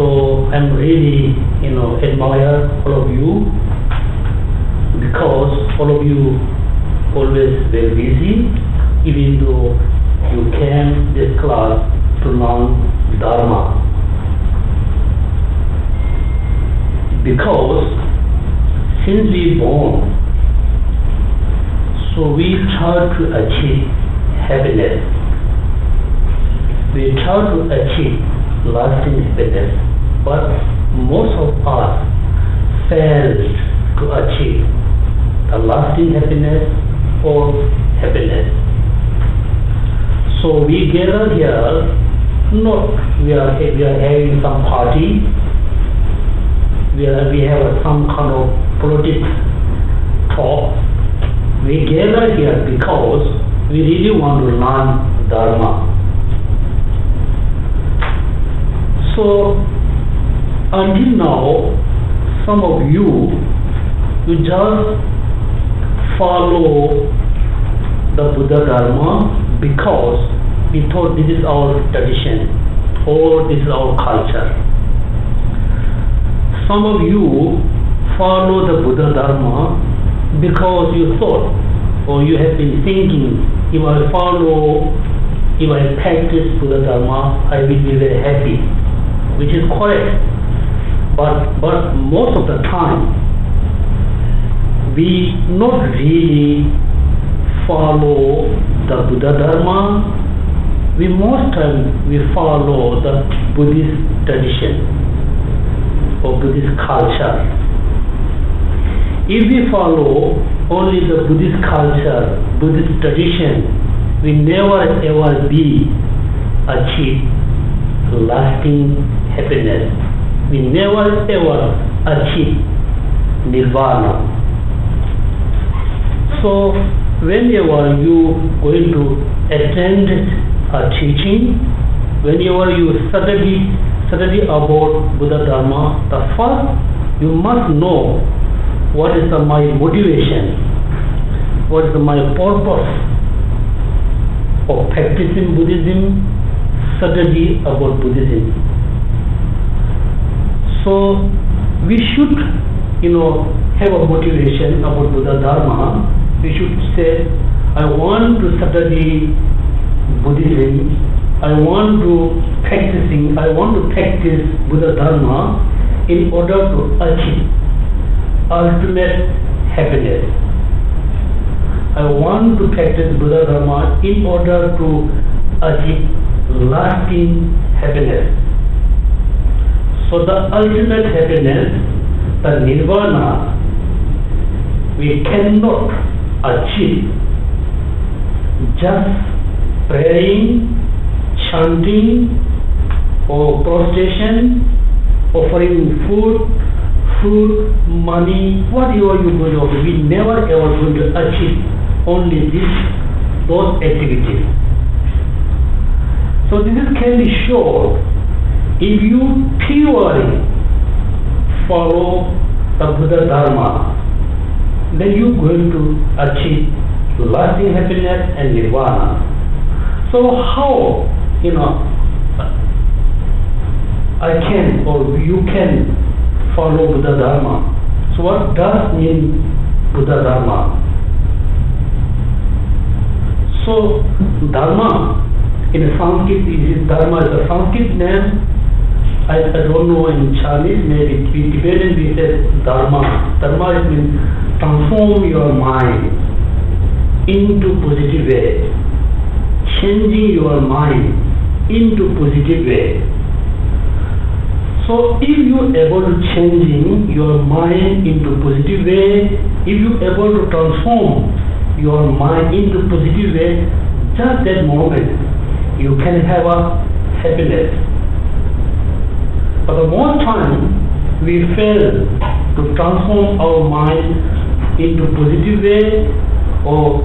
So I'm really, admire all of you because all of you always very busy, even though you came this class to learn Dharma. Because since we born, so we try to achieve happiness. We try to achieve lasting happiness, but most of us fail to achieve the lasting happiness or happiness. So we gather here, not we are having some party, we have some kind of politics talk. We gather here because we really want to learn Dharma. So until now, some of you just follow the Buddha Dharma because we thought this is our tradition or this is our culture. Some of you follow the Buddha Dharma because you thought or you have been thinking, if I practice Buddha Dharma, I will be very happy, which is correct. But most of the time, we not really follow the Buddha Dharma. Most time we follow the Buddhist tradition or Buddhist culture. If we follow only the Buddhist culture, Buddhist tradition, we never ever achieve lasting happiness. We never ever achieve nirvana. So whenever you going to attend a teaching, whenever you study about Buddha Dharma, the first you must know what is my motivation, what is my purpose of practicing Buddhism, study about Buddhism. So we should, have a motivation about Buddha Dharma. We should say, I want to study Buddhism, I want to practice Buddha Dharma in order to achieve ultimate happiness. I want to practice Buddha Dharma in order to achieve lasting happiness. So the ultimate happiness, the nirvana, we cannot achieve just praying, chanting, or prostration, offering food, money, whatever you go to, we never ever going to achieve only those activities. So this can be shown if you purely follow the Buddha Dharma, then you're going to achieve lasting happiness and nirvana. So how, I can or you can follow Buddha Dharma? So what does mean Buddha Dharma? So Dharma in Sanskrit, Dharma is a Sanskrit name. I don't know in Chinese, maybe in Tibetan we say Dharma. Dharma means transform your mind into positive way, changing your mind into positive way. So if you are able to changing your mind into positive way, if you are able to transform your mind into positive way, just that moment you can have a happiness. But the more time we fail to transform our mind into positive way, or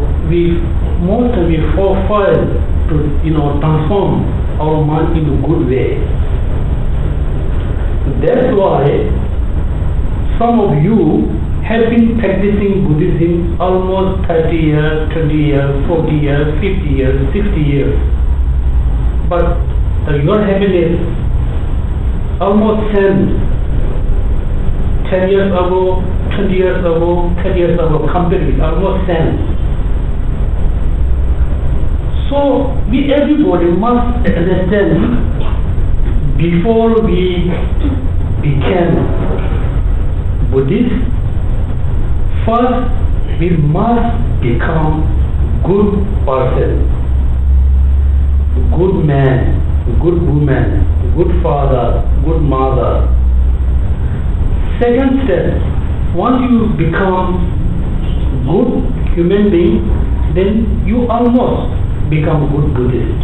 more time we fail to transform our mind into good way. That's why some of you have been practicing Buddhism almost 30 years, 20 years, 40 years, 50 years, 60 years. But your happiness almost same 10 years ago, 20 years ago, 30 years ago, completely almost same. So everybody must understand, before we became Buddhist, first we must become good person, good man, good woman, good father, good mother. Second step, once you become good human being, then you almost become good Buddhist.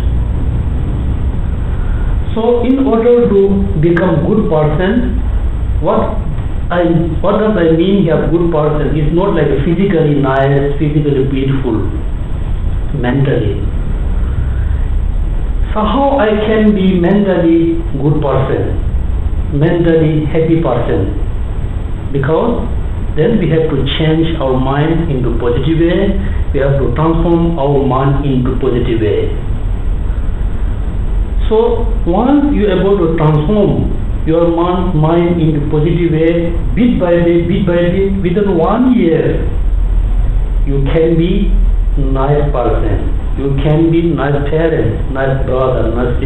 So in order to become good person, what does I mean here good person? It's not like physically nice, physically beautiful, mentally. So how I can be mentally good person, mentally happy person? Because then we have to change our mind into positive way. We have to transform our mind into positive way. So once you are able to transform your mind into positive way, bit by bit, within 1 year, you can be nice person. You can be nice parent, nice brother, nice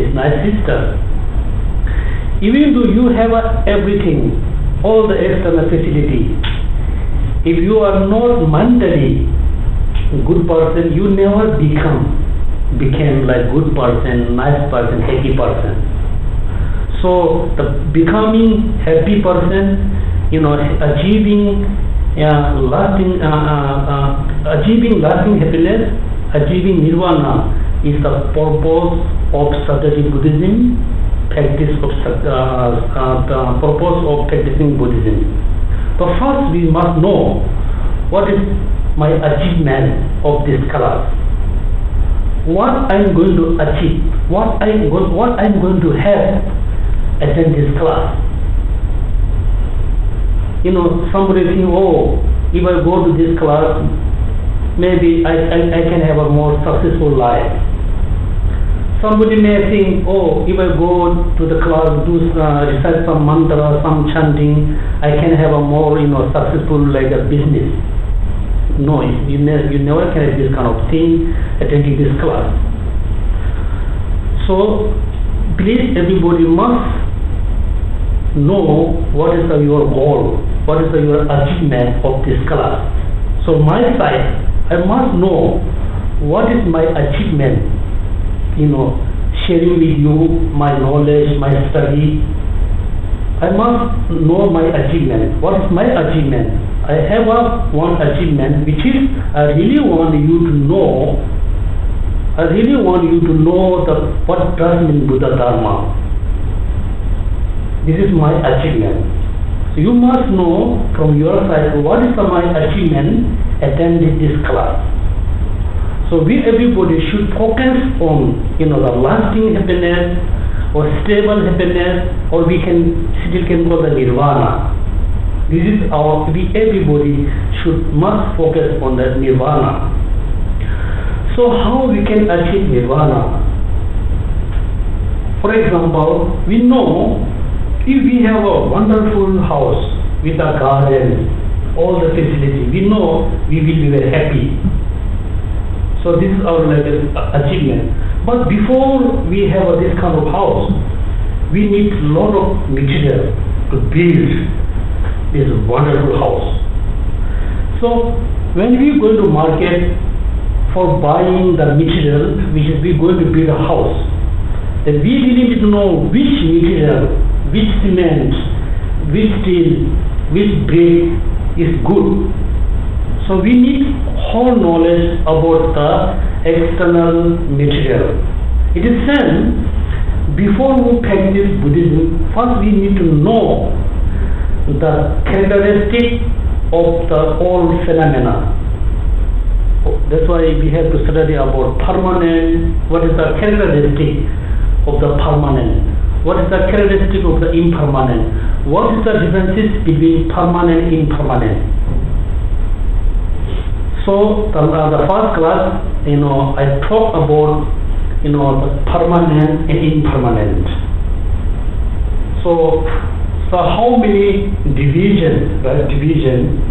sister. Even though you have everything, all the external facility, if you are not mentally good person, you never became like good person, nice person, happy person. So the becoming happy person, achieving lasting happiness, achieving nirvana is the purpose of strategic Buddhism, the purpose of practicing Buddhism. But first we must know what is my achievement of this class. What I am going to achieve, what I am going to have attend this class. Somebody think, if I go to this class, maybe I can have a more successful life. Somebody may think, if I go to the class, recite some mantra, some chanting, I can have a more, successful like a business. No, you never can have this kind of thing attending this class. So, please, everybody must know what is your goal, what is your achievement of this class. So, my side, I must know what is my achievement, sharing with you my knowledge, my study. I must know my achievement. What is my achievement? I have one achievement, which is I really want you to know what does mean Buddha Dharma. This is my achievement. So you must know from your side what is my achievement attending this class. So everybody should focus on the lasting happiness or stable happiness, or we still can call the nirvana. This is everybody must focus on the nirvana. So how we can achieve nirvana? For example, we know if we have a wonderful house with a garden, all the facilities, we know we will be very happy. So this is our achievement. But before we have this kind of house, we need a lot of material to build this wonderful house. So when we go to market for buying the material which is we going to build a house, then we really need to know which material, which cement, which steel, which brick is good. So we need whole knowledge about the external material. It is then, before we practice Buddhism, first we need to know the characteristic of the all phenomena. That's why we have to study about permanent, what is the characteristic of the permanent, what is the characteristic of the impermanent, what is the differences between permanent and impermanent. So the first class, I talk about, the permanent and impermanent. So how many division, right? Division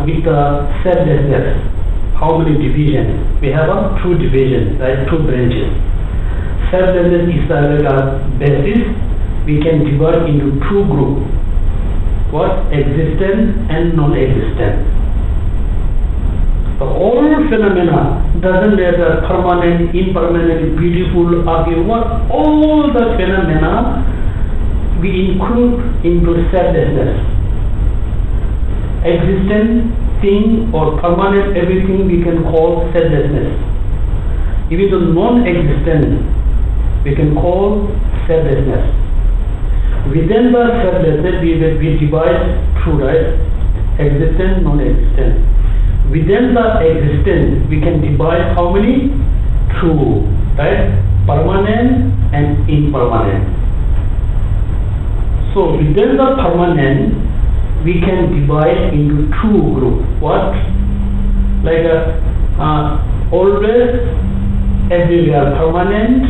with the selflessness. How many division? We have two divisions, right? Two branches. Selflessness is like a basis. We can divide into two groups. What? Existent and non-existent. So all phenomena doesn't matter permanent, impermanent, beautiful, ugly. What? All the phenomena we include into selflessness. Existent thing or permanent everything we can call selflessness. Even the non-existent we can call selflessness. Within the selflessness we divide two, right? Existent, non-existent. Within the existent we can divide how many? Two, right? Permanent and impermanent. So within the permanent we can divide into two groups. What? Like always, everywhere permanent,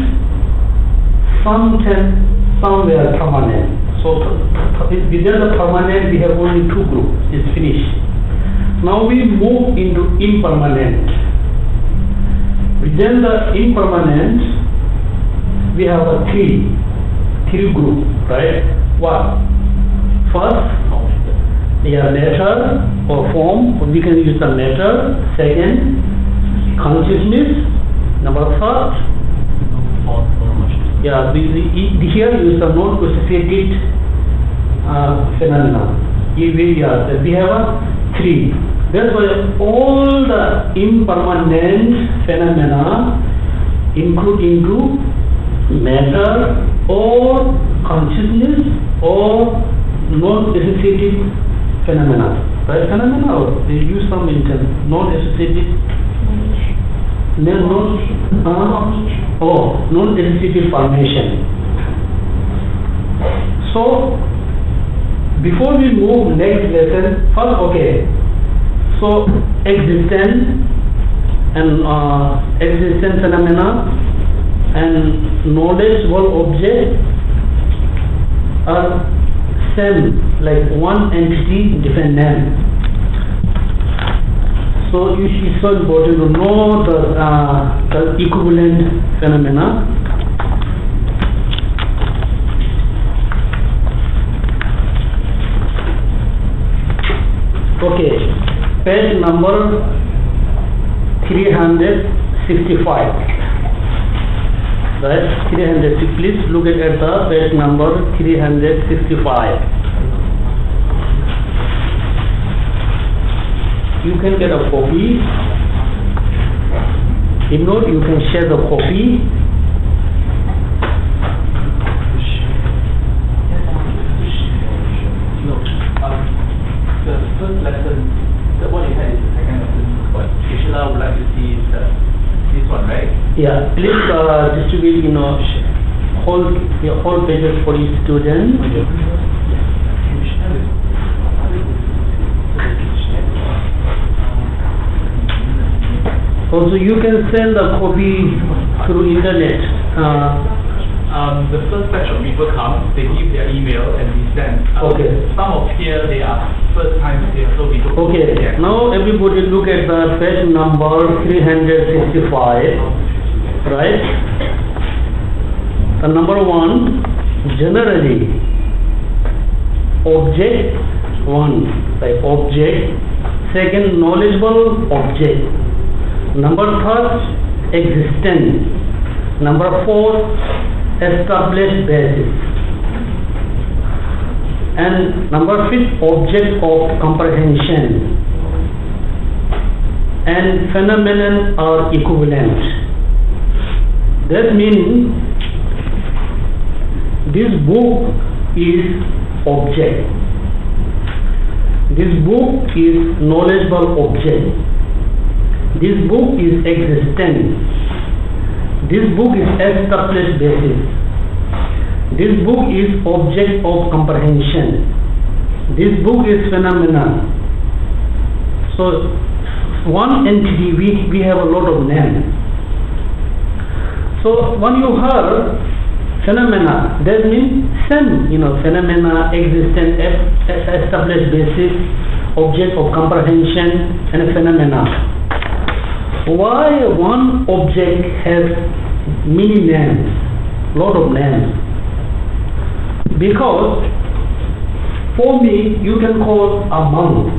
somewhere permanent. So within the permanent we have only two groups. It's finished. Now we move into impermanent. Within the impermanent we have three groups, right? What? First, matter or form, we can use the matter. Second, consciousness. Number third, here use the non-associated phenomena. We have three. That's why all the impermanent phenomena include into matter or consciousness or non-associated phenomena. Right? Phenomena, or they use some intent, non-associated, non-associated formation. So, before we move next lesson, first, okay, so existence and existence phenomena and knowledgeable object are same, like one entity, different name. So it's so important to know the equivalent phenomena. Okay, page number 365. Right, 360. Please look at the page number 365. You can get a copy. If not, you can share the copy. The first lesson, what you had is the second lesson. What Geshe would like to see is this one, right? Yeah, please distribute, whole pages for each student. Also, you can send a copy through internet. The first batch of people come, they give their email and we send. Okay. Some of here, they are first time here, so we don't. Okay, now everybody look at the page number 365, right? The number one, generally, object, one, like object. Second, knowledgeable object. Number third, existence. Number four, established basis. And number fifth, object of comprehension. And phenomenon are equivalent. That means this book is object. This book is knowledgeable object. This book is existence. This book is established basis. This book is object of comprehension. This book is phenomenon. So, one entity, we have a lot of names. So, when you heard Phenomena, that means same, phenomena, existence, established basis, object of comprehension, and phenomena. Why one object has many names, lot of names? Because for me, you can call a monk,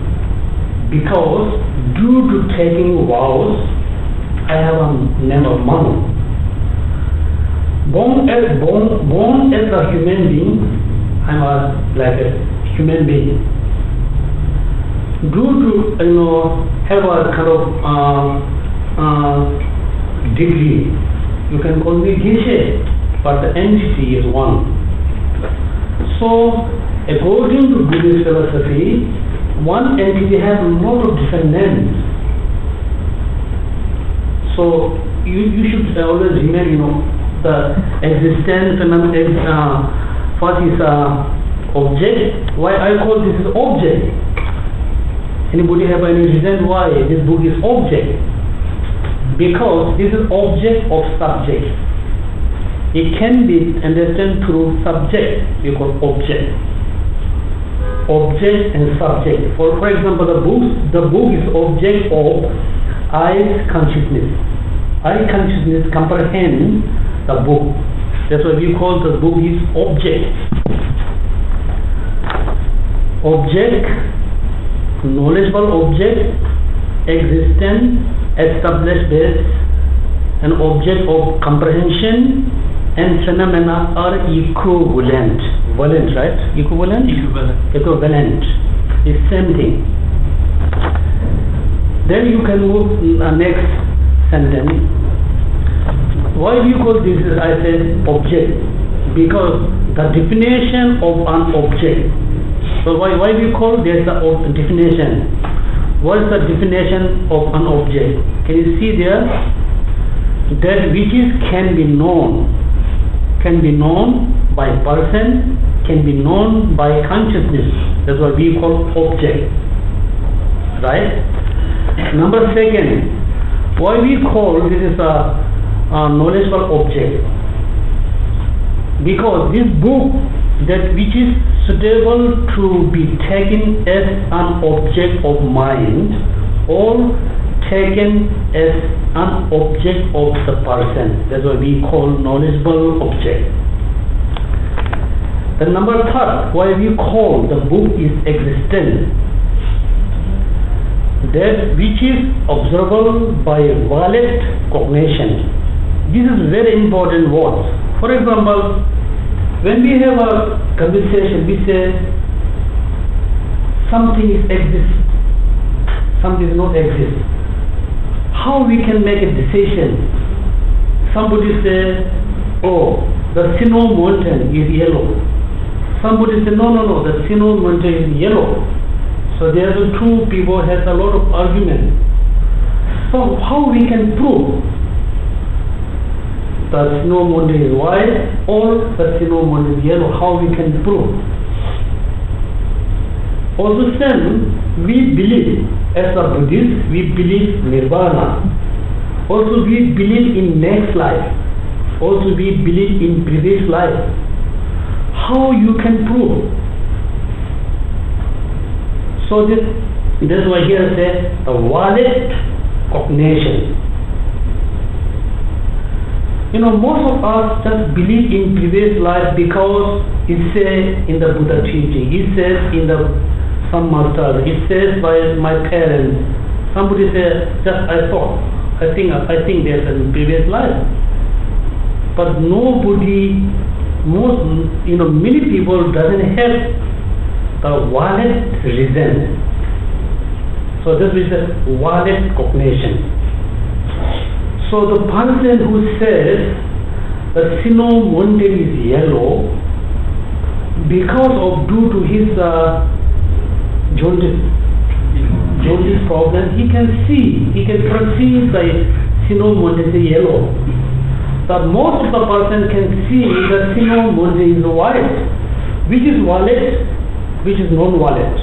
because due to taking vows, I have a name of monk. Born as a human being, I'm like a human being. Due to have a kind of degree, you can call me Geshe, but the entity is one. So, according to Buddhist philosophy, one entity has a lot of different names. So, you should always remember, the existence, what is object? Why I call this is object? Anybody have any reason why this book is object? Because this is object of subject. It can be understood through subject, we call object. Object and subject. For example, the book is object of I consciousness. I consciousness comprehends the book. That's why we call the book is object. Object, knowledgeable object, existence, established base, an object of comprehension, and phenomena are equivalent. Valent, right? Equivalent? Equivalent. It's same thing. Then you can move to the next sentence. Why do you call this, I said, object? Because the definition of an object. So why do you call this the definition? What is the definition of an object? Can you see there? That which can be known by person, can be known by consciousness. That's what we call object. Right? Number second, why we call this is a knowledgeable object? Because this book, that which is suitable to be taken as an object of mind or taken as an object of the person. That's what we call knowledgeable object. The number third, why we call the book is existent. That which is observable by valid cognition. This is very important word. For example, when we have a conversation, we say something is exist, something does not exist. How we can make a decision? Somebody says, oh, the snow mountain is yellow. Somebody says, no, the snow mountain is yellow. So there are two people has a lot of argument. So how we can prove the snow mountain is white or the snow mountain is yellow? How we can prove? Also then, we believe, as a Buddhist, we believe nirvana. Also we believe in next life. Also we believe in previous life. How you can prove? So that's why here I say a valid cognition. Most of us just believe in previous life because it says in the Buddha teaching, it says in the some master, it says by my parents. Somebody says, just I thought, I think there's a previous life. But nobody, many people doesn't have the valid reason. So this is a valid cognition. So the person who says the snow mountain is yellow, because of due to his jaundice problem, he can perceive the snow mountain is yellow. But most of the person can see the snow mountain is white, which is valid, which is non-valid.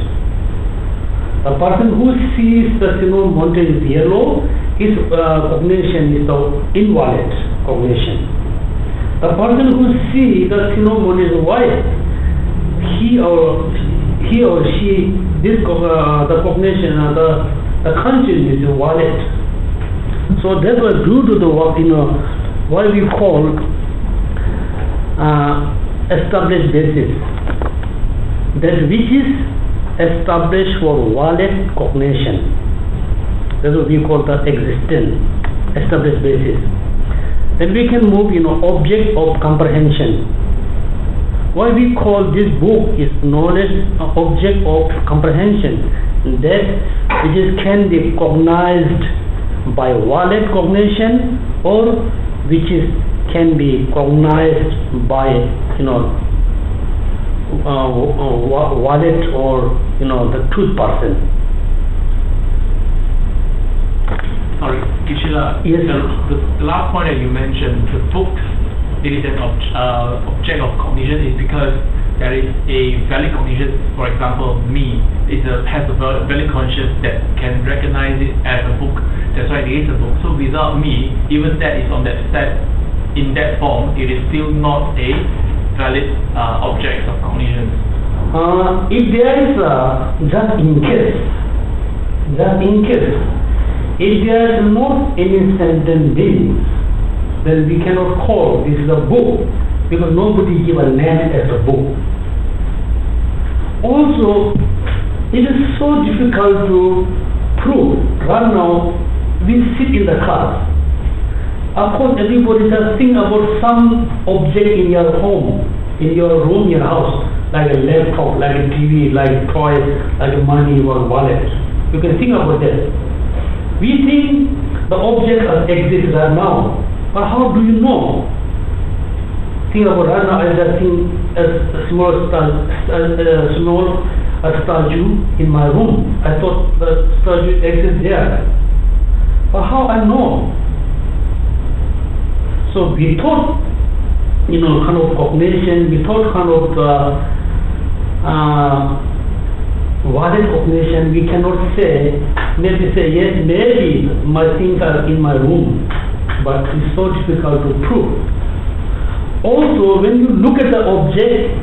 The person who sees the snow mountain is yellow, his cognition is the invalid cognition. The person who sees the Sinobuddhist wife, he or she, the cognition, the consciousness is valid. So that was due to the what we call established basis. That which is established for valid cognition. That's what we call the existence, established basis. Then we can move object of comprehension. Why we call this book is knowledge object of comprehension, that which can be cognized by valid cognition, or which can be cognized by valid or the truth person. Sorry, Geshe, yes, the last point that you mentioned, the book, it is an object of cognition, is because there is a valid cognition. For example, me has a valid conscious that can recognize it as a book. That's why it is a book. So without me, even that is on that set, in that form, it is still not a valid object of cognition. If there is just in case, if there is not any sentient being, then we cannot call this is a book, because nobody give a name as a book. Also, it is so difficult to prove. Right now, we sit in the class. Of course, everybody does think about some object in your home, in your room, your house, like a laptop, like a TV, like toys, like money or wallet. You can think about that. We think the objects exist right now, but how do you know? Think about right now. I just think a small statue in my room. I thought the statue exists there, but how I know? So without kind of cognition, without kind of valid cognition, we cannot say, yes, maybe my things are in my room, but it's so difficult to prove. Also, when you look at the object,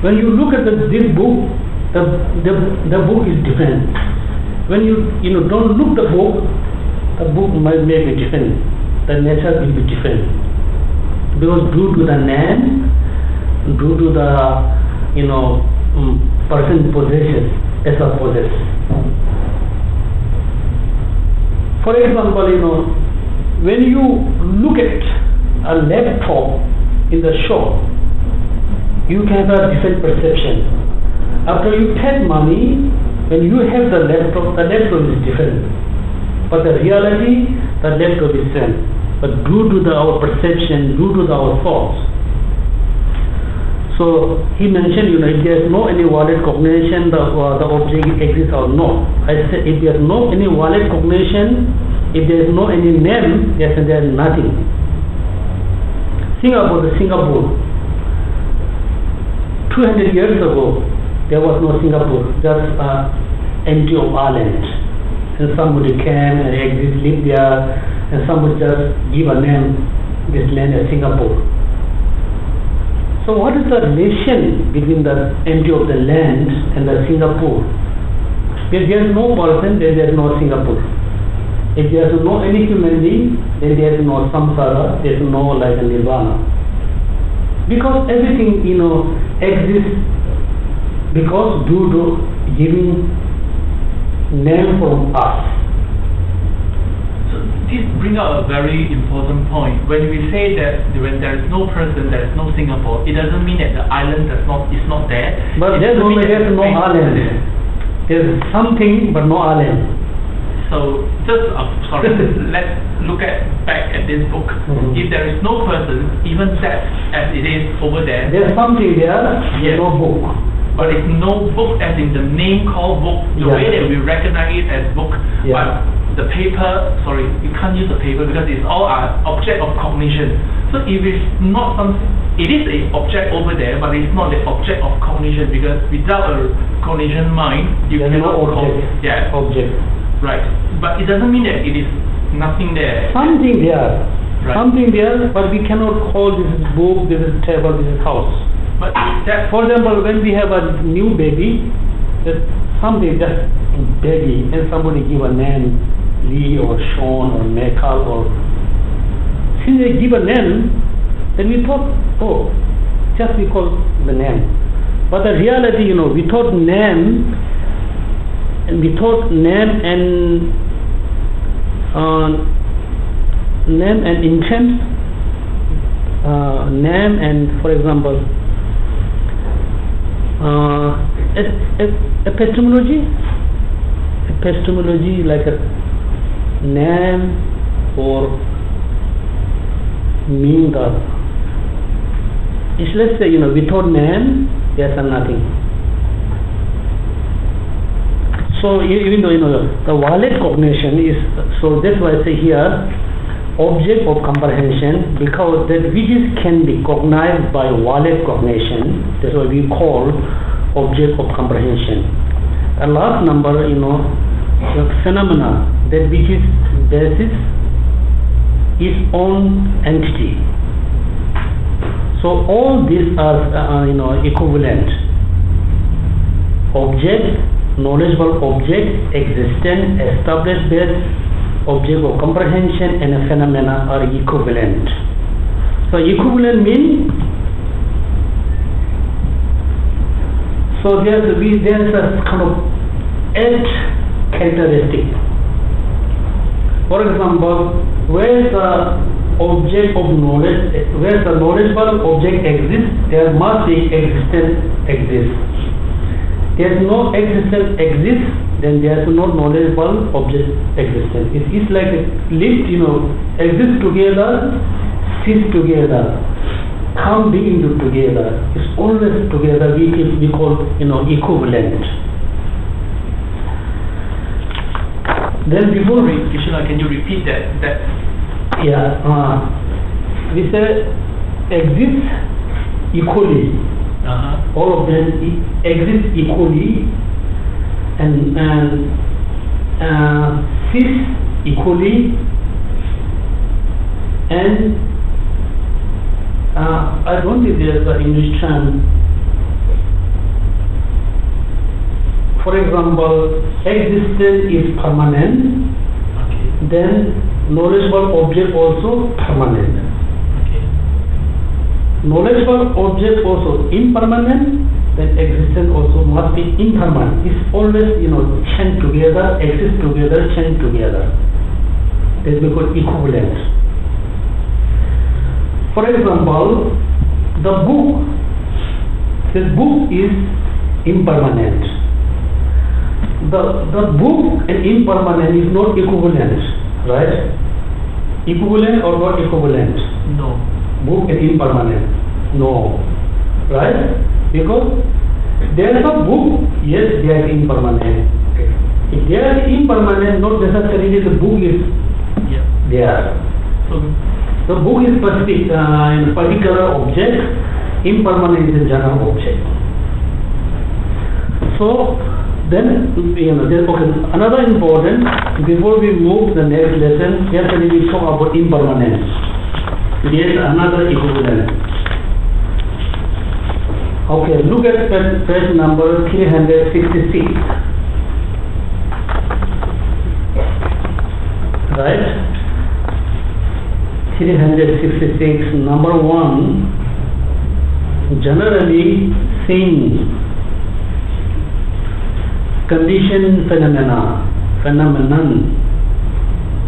when you look at this book, the book is different. When you don't look the book may be different. The nature will be different. Because due to the name, due to the person possesses as a possess. For example, when you look at a laptop in the shop, you can have a different perception. After you take money, when you have the laptop is different. But the reality, the laptop is same. But due to our perception, due to our thoughts. So he mentioned, if there is no any valid cognition, the object exists or not. I said, if there is no any valid cognition, if there is no any name, yes, there is nothing. Singapore. 200 years ago, there was no Singapore, just empty of island. And somebody came and lived there, and somebody just give a name, this land as Singapore. So what is the relation between the empty of the land and the Singapore? If there is no person, then there is no Singapore. If there is no any human being, then there is no samsara, there is no like a nirvana. Because everything exists because due to giving name from us. This brings out a very important point. When we say that when there is no person, there is no Singapore, it doesn't mean that the island is not there. But there is no island. There is something but no island. So just let's look back at this book. If there is no person, even that as it is over there, there is something there. Yes. No book. But it's no book as in the name called book. The way that we recognize it as book. But the paper, you can't use the paper because it's all an object of cognition. So if it's not it is an object over there, but it's not the object of cognition, because without a cognition mind, you cannot object. Right. But it doesn't mean that it is nothing there. Something there. Right. Something there, but we cannot call this is book, this is table, this is house. But that, For example, when we have a new baby, something just baby, and somebody give a name, Lee or Sean or Michael or, since they give a name, then we thought, oh, just we call the name. But the reality, without name and intent, name and, for example, epistemology like a name or meaning of. Let's say, without name, there's nothing. So even though, the valid cognition is, so that's why I say here, object of comprehension, because that which can be cognized by valid cognition, that's what we call object of comprehension. And last number, the phenomena, that which is basis its own entity. So all these are, equivalent. Object, knowledgeable object, existent, established base, object of comprehension, and a phenomena are equivalent. So equivalent means, so there's a kind of 8 characteristic. For example, where the object of knowledge, where the knowledgeable object exists, there must be existence exist. There is no existence exists, then there is no knowledgeable object existence. It is like a lift, exist together, cease together, come begin to together. It's always together. We call equivalent. Then before Krishna, can you repeat that? Yeah, we say exists equally. All of them exist equally and cease equally, and I don't think there's an English term. For example, existence is permanent, then knowledgeable object also permanent. Knowledgeable object also impermanent, then existence also must be impermanent. It's always, change together, exist together, change together. That we call equivalent. For example, the book. This book is impermanent. The book and impermanent is not equivalent, right? Equivalent or not equivalent? No. Book and impermanent? No. Right? Because there is a book, yes, there is impermanent. If there is impermanent, not necessarily the book is there. So the book is specific, in particular object, impermanent is a general object. So then, another important, before we move to the next lesson, yesterday we talk about impermanence. There is another equivalent. Okay, look at page number 366. Right? 366, number 1, generally seeing condition phenomenon,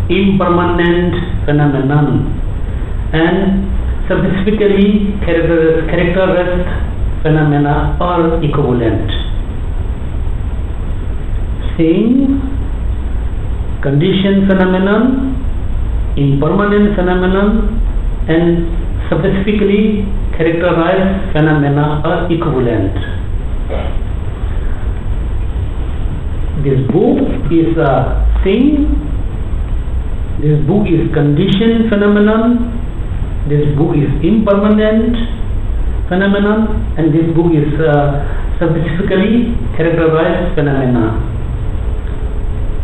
impermanent phenomenon, and specifically characterized phenomena are equivalent. Seeing, condition phenomenon, impermanent phenomenon, and specifically characterized phenomena are equivalent. This book is a thing, this book is conditioned phenomenon, this book is impermanent phenomenon, and this book is specifically characterized phenomena.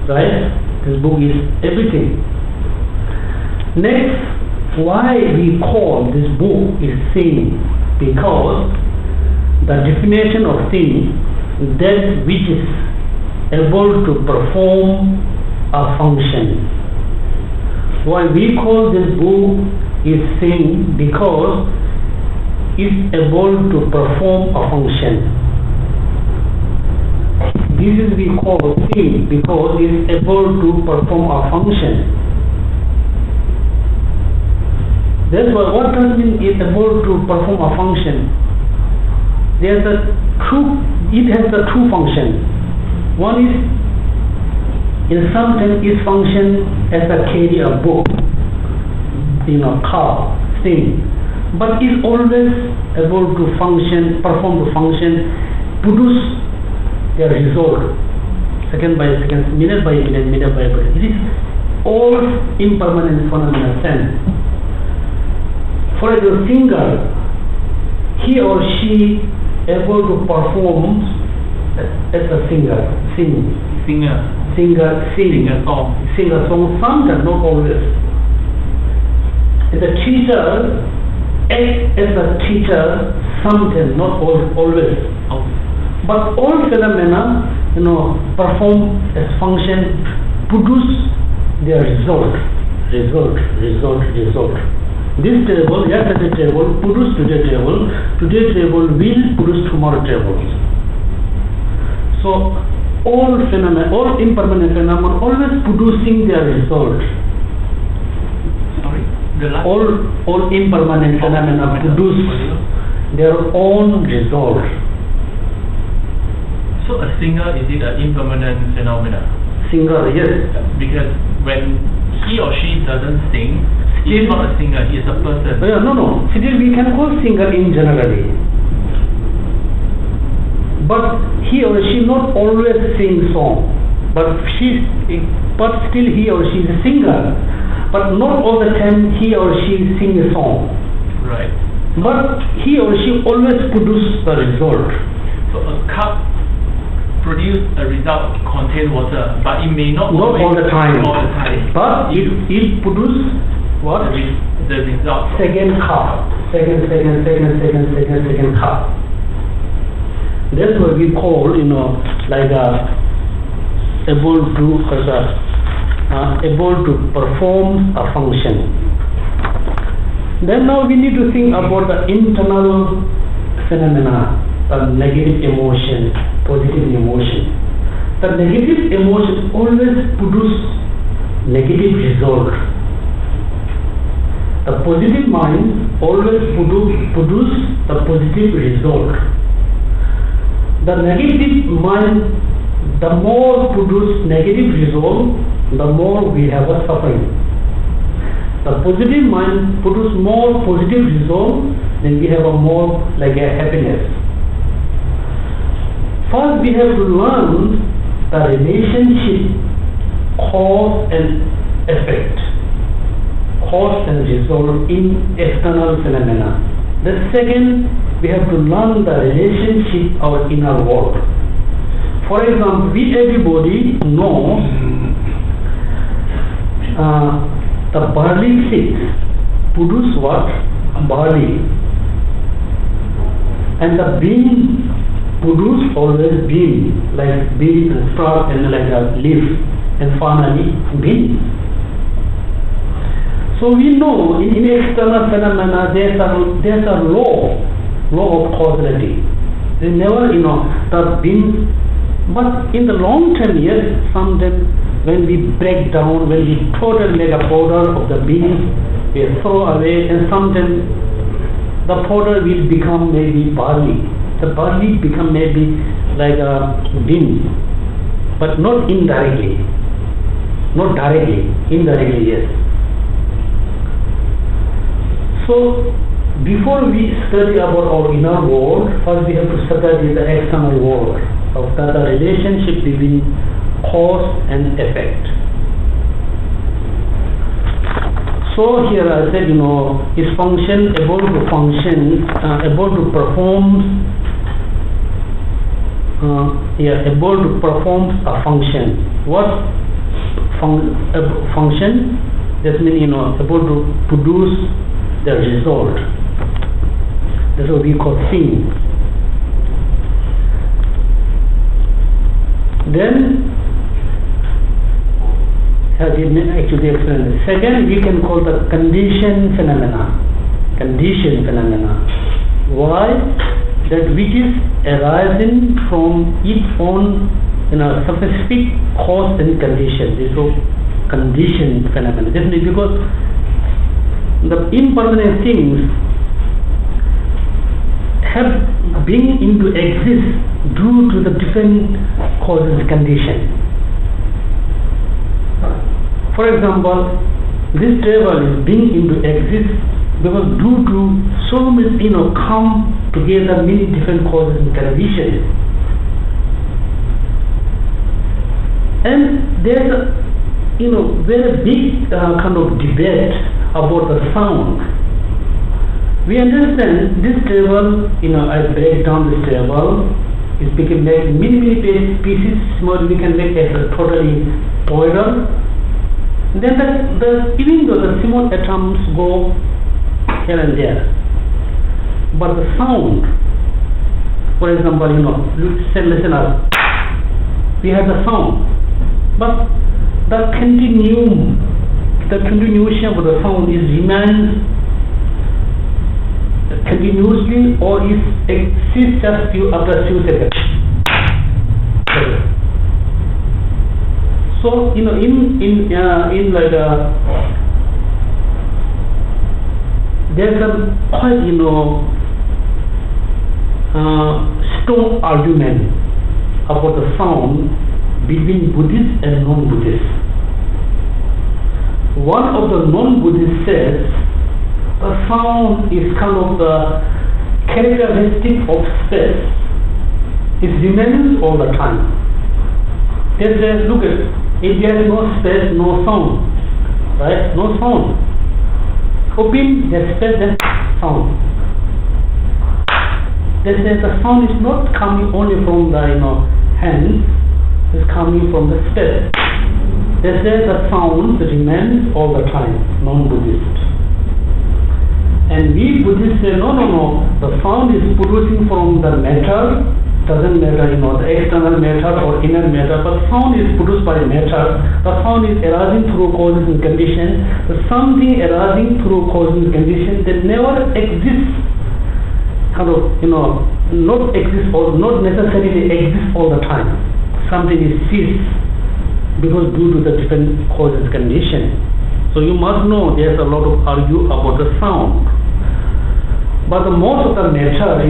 Right? This book is everything. Next, Why we call this book is sin? Because the definition of sin is that which is able to perform a function. Why we call this book is sin? Because it's able to perform a function. This is we call sin because it's able to perform a function. That's why what does mean is able to perform a function? It has the two functions. One is, in some sense, it functions as a carry a book, car, thing. But it's always able to function, perform the function, produce the result, second by second, minute by minute, minute by minute. It is all impermanent phenomena sense. For example, singer, he or she able to perform as a singer, sing a song, sometimes, not always. As a teacher, act as a teacher, sometimes, not always. But all phenomena, perform as function, produce their result. This table, yesterday table, produce today table will produce tomorrow table. So all phenomena, all impermanent phenomena, always producing their result. All impermanent phenomena produce their own result. So a singer, is it an impermanent phenomena? Singer, yes. Because when he or she doesn't sing, he is not a singer, he is a person. No. Still we can call singer in generally. But he or she not always sing song. But still he or she is a singer. But not all the time he or she sing a song. Right. But he or she always produce the result. So a cup produce a result contain water, but it may not all the time. But it produce what? The result. Second cup. Second cup. That's what we call, able to perform a function. Then now we need to think about the internal phenomena, the negative emotion, positive emotion. The negative emotion always produce negative result. The positive mind always produce the positive result. The negative mind, the more produce negative result, the more we have a suffering. The positive mind produce more positive result, then we have a more like a happiness. First we have to learn the relationship, cause and effect, cause and result in external phenomena. The second, we have to learn the relationship of our inner world. For example, we everybody know the barley seeds produce what? Barley. And the bean produce always bean, like bean and sprout and like a leaf, and finally bean. So we know in external phenomena there's a law of causality. They never, the beans, but in the long term, yes, sometimes when we break down, when we totally make a powder of the beans, we throw away, and sometimes the powder will become maybe barley. The barley become maybe like a bean, but not indirectly. Not directly, indirectly, yes. So, before we study about our inner world, first we have to study the external world, of the relationship between cause and effect. So here I said, is function able to perform, able to perform a function. What function? That means, able to produce the result. That's what we call seeing. Then, as you actually explained, second we can call the condition phenomena. Condition phenomena. Why? That which is arising from its own specific cause and condition. This is condition phenomena. Definitely because the impermanent things have been into exist due to the different causes and conditions. For example, this table is being into exist because due to so many come together many different causes and conditions. And there's a very big kind of debate about the sound. We understand this table, I break down this table, it became like many pieces, small we can make as a totally total. Then even though the small atoms go here and there, but the sound, for example, listen up, we have the sound, but the continuation of the sound remains continuously or is exists just after few seconds. So in like there's a quite strong argument about the sound between Buddhists and non-Buddhists. One of the non-Buddhists says the sound is kind of the characteristic of space. It remains all the time. They say, look at, if there is no space, no sound, right? No sound. Open the space, then sound. They say the sound is not coming only from the hands, it's coming from the space. They say the sound remains all the time, non-Buddhist. And we Buddhists say, no, the sound is producing from the matter, doesn't matter, the external matter or inner matter, but sound is produced by matter. The sound is arising through causes and conditions. The something arising through causes and conditions that never exists, not exist or not necessarily exist all the time. Something is ceased because due to the different causes and conditions. So you must know there's a lot of argue about the sound. But the most of the matter,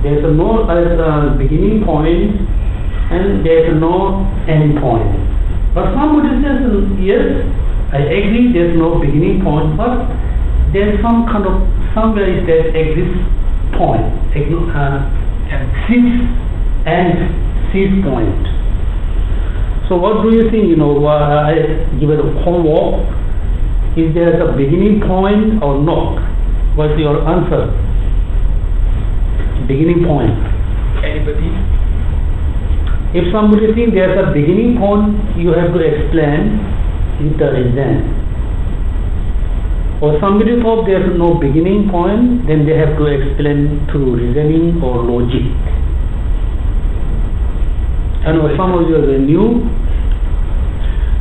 there's no beginning point and there's no end point. But some Buddhists say, yes, I agree there's no beginning point, but there's some kind of, somewhere there exists point, cease point. So what do you think, I give it a homework, is there a beginning point or not? What's your answer? Beginning point. Anybody? If somebody thinks there's a beginning point, you have to explain with the reason. Or somebody thought there's no beginning point, then they have to explain through reasoning or logic. And some of you are new.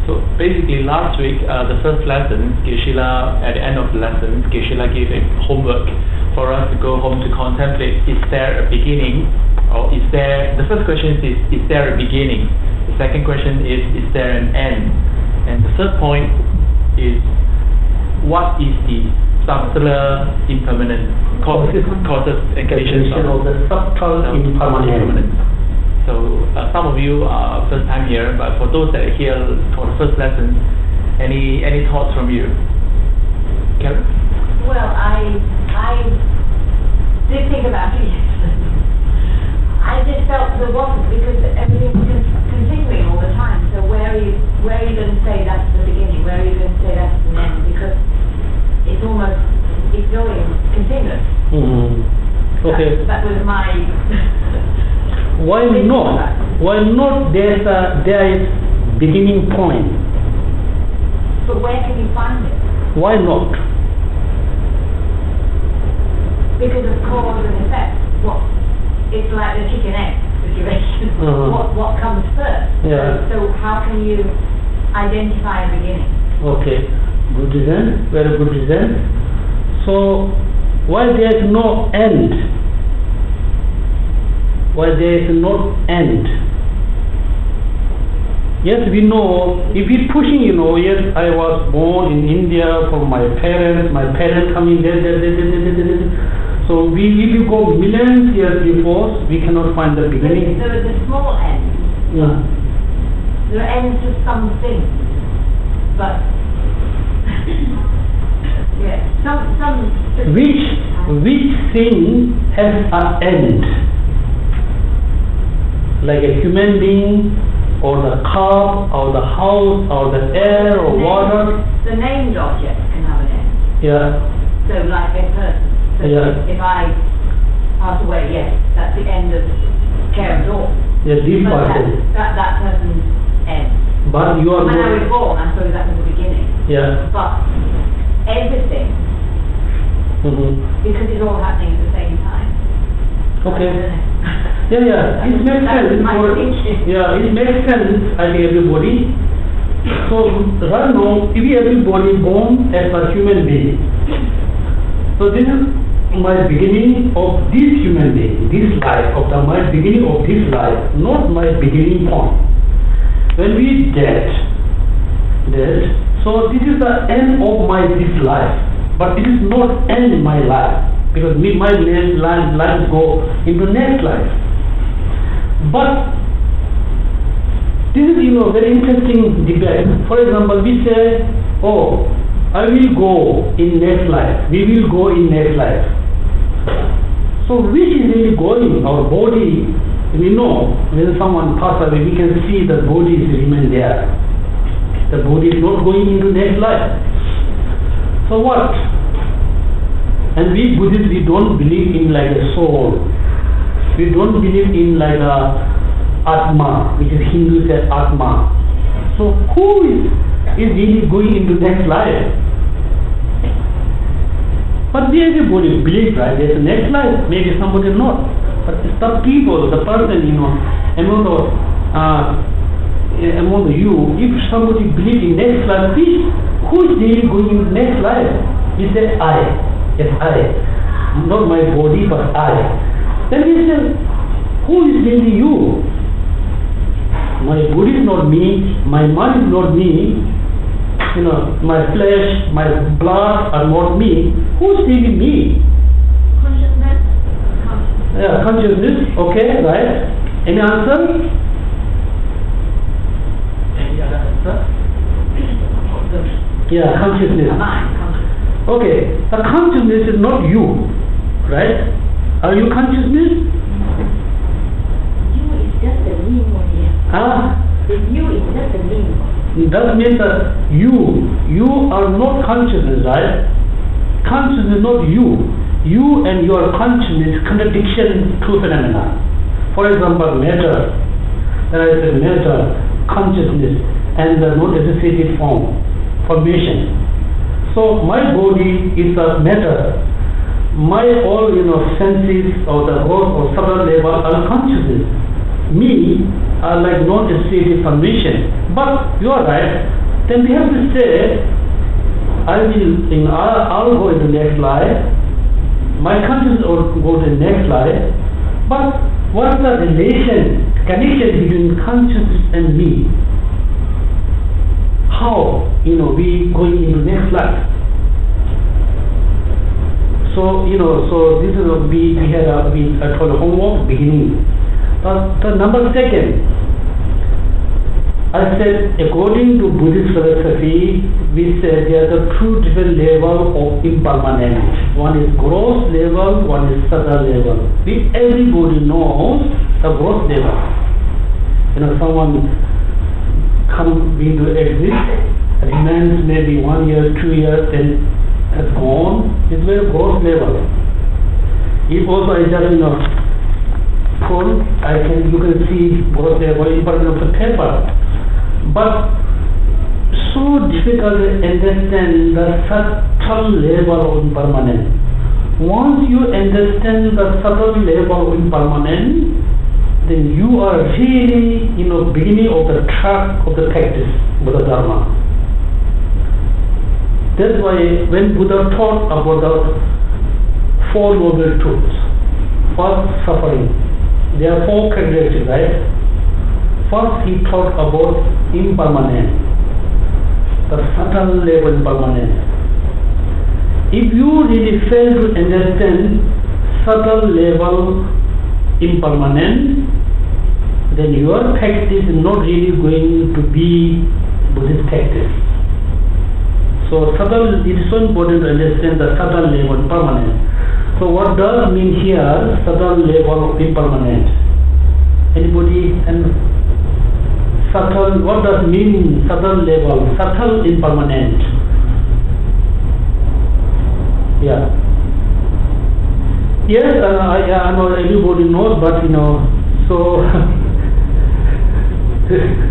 So basically last week, the first lesson, Geshe-la, at the end of the lesson, Geshe-la gave a homework for us to go home to contemplate, is there a beginning? Or the first question is there a beginning? The second question is there an end? And the third point is, what is the subtler impermanent causes and conditions of the subtle impermanent? So some of you are first time here, but for those that are here for the first lesson, any thoughts from you? Karen? Well, I did think about it. I just felt there wasn't, because everything was continuing all the time. So where are you going to say that's the beginning? Where are you going to say that's the end? Because it's going continuous. Mm-hmm. Okay. That was my. Why not? Why not? There is beginning point. But where can you find it? Why not? Because of cause and effect. It's like the chicken egg situation. What comes first? Yeah. So how can you identify a beginning? Okay, good reason, very good reason. So, why there is no end? Why there is no end? Yes, we know, if we pushing, yes, I was born in India from my parents coming there. So if you go millions years before, we cannot find the beginning. There is a small end. Yeah. There are ends to some things, but yeah, some. Which thing has an end? Like a human being, or the car, or the house, or the air, or water. The named object can have an end. Yeah. So like a person. So Yeah. if I pass away, yes, that's the end of care and all. Yeah, this But person. that person's end. But you are When I not. was born, I suppose that was the beginning. Yeah. But everything, because it's all happening at the same time. Okay. Yeah. It makes sense. It makes sense. I think everybody. So right now, if everybody born as a human being, so this is my beginning of this human being, this life, my beginning of this life, not my beginning point. When we dead, so this is the end of this life, but it is not end my life, because my life go into next life. But this is very interesting debate. For example, we say, I will go in next life. We will go in next life. So which is really going? Our body, we know when someone passes away, we can see the body is remain there. The body is not going into next life. So what? And we Buddhists, we don't believe in like a soul. We don't believe in like a Atma, which is Hindu say Atma. So who is really going into next life? But everybody believes, right? There's a next life. Maybe somebody not. But it's the people, the person, among you, if somebody believes in next life, who is really going into next life? He said, I. Yes, I. Not my body, but I. Then he said, who is really you? My body is not me, my mind is not me, my flesh, my blood are not me. Who's really me? Consciousness. Yeah, consciousness. Okay, right. Any answer? Any other answer? Yeah, consciousness. Okay, the consciousness is not you, right? Are you consciousness? You is just a name on here. The you is just a name. That means that you are not consciousness, right? Consciousness is not you. You and your consciousness contradiction two phenomena. For example, matter. There is a matter, consciousness, and the non-associated formation. So my body is a matter. My all senses or the growth or subtle level are consciousness. Me are like non-associated formation. But you are right. Then we have to say, I'll go into next life. My consciousness will go to the next life. But what's the connection between consciousness and me? How, we going into next life? So, so this is we had for the homework beginning. The number second, I said according to Buddhist philosophy, we said there are the two different levels of impermanence. One is gross level, one is subtle level. Everybody knows the gross level. Someone comes into exist, remains maybe 1 year, 2 years, then has gone. It's very gross level. If also I just pull, you can see gross level impermanence of the paper. But so difficult to understand the subtle level of impermanence. Once you understand the subtle level of impermanence, then you are really, beginning of the track of the practice, Buddha Dharma. That's why when Buddha taught about the Four Noble Truths, first, suffering. There are four characteristics, right? First, he taught about impermanence, the subtle level impermanence. If you really fail to understand subtle level impermanence, then your practice is not really going to be Buddhist practice. So subtle, it is so important to understand the subtle level impermanence. So what does mean here, subtle level of impermanence? Anybody? And subtle, what does mean subtle level, subtle impermanent? Yeah. Yes, I know everybody knows, but so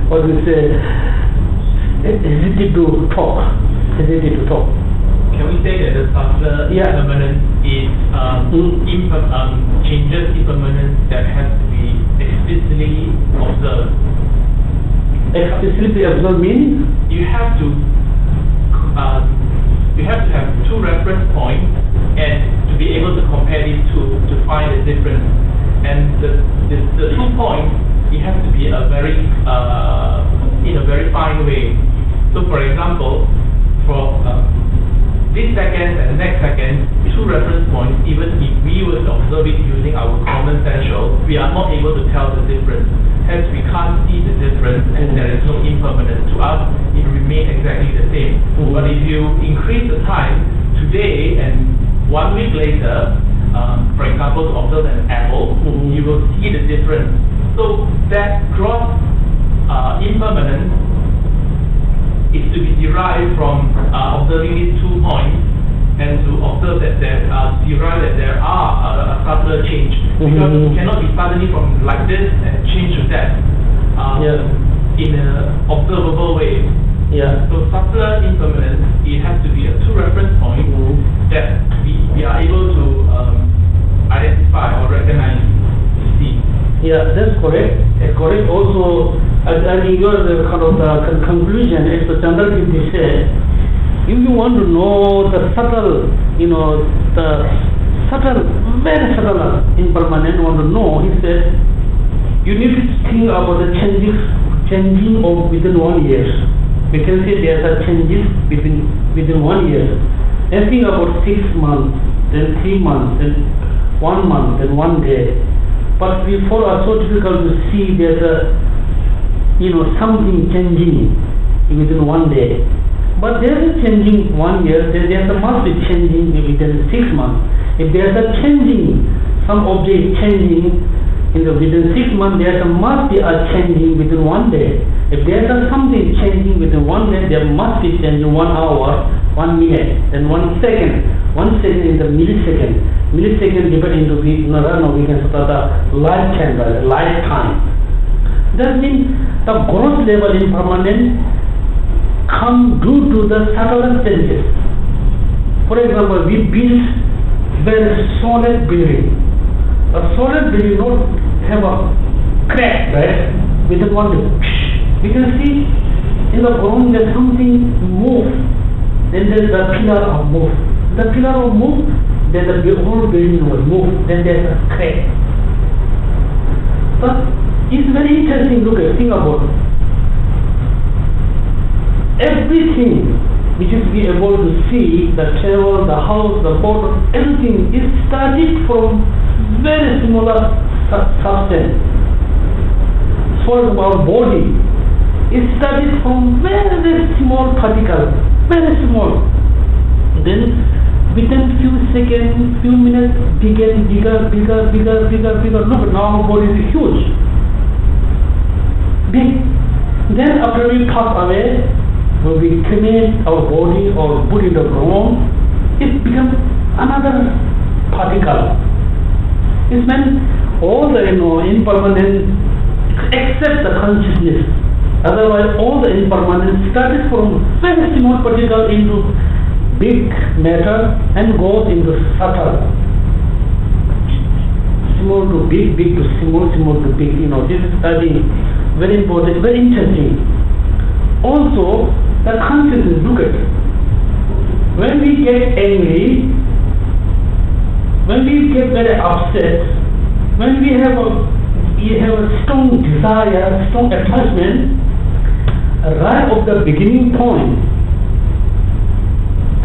what we say, hesitate to talk. Can we say that the subtler impermanence is changes impermanence that has to be explicitly observed? Explicitly observed means you have to have two reference points and to be able to compare these two to find the difference. And the 2 points, it has to be a very in a very fine way. So for example, for this second and the next second, 2 reference points, even if we were to observe it using our common sense, we are not able to tell the difference. Hence, we can't see the difference and there is no impermanence. To us, it remains exactly the same. But if you increase the time today and 1 week later, for example, to observe an apple, you will see the difference. So that gross impermanence is to be derived from observing these 2 points and to observe that there are a subtler change. Because it cannot be suddenly from like this and change to that in an observable way. So subtler impermanence, it has to be a 2 reference point that we are able to identify or recognize, see. Yeah, that's correct. Correct. Also, I think your kind of the conclusion is the Chandra said, if you want to know the subtle, very subtle impermanent, want to know, he said, you need to think about the changing of within 1 year. We can say there are changes within 1 year. And think about 6 months, then 3 months, then 1 month, then 1 day. But before are so difficult to see there's a something changing within 1 day. But there is changing 1 year, there must be changing within 6 months. If there is a changing, some object changing within 6 months, there must be a changing within 1 day. If there is something changing within 1 day, there must be changing 1 hour, 1 minute, then 1 second. 1 second is the millisecond. Millisecond divided into we can start the lifetime. That means the gross level impermanence come due to the subtle changes. For example, we build very solid building. A solid building not have a crack, right? Within 1 day. We can see in the ground there's something move. Then there's the pillar of move. The pillar of move, then the whole building will move. Then there's a crack. But it's very interesting. Think about everything which is be able to see, the table, the house, the boat, everything is started from very similar substance. For our body, it started from very, very small particle, very small. Then within few seconds, few minutes, bigger. Look, now our body is huge. Big. Then after we pass away, when we cremate our body or put in the ground, it becomes another particle. It means all the impermanent except the consciousness. Otherwise, all the impermanence started from very small particle into big matter and goes into subtle. Small to big, big to small, small to big. This is, I think, very important, very interesting. Also, the consciousness, look at it. When we get angry, when we get very upset, when we have a strong desire, strong attachment, right of the beginning point,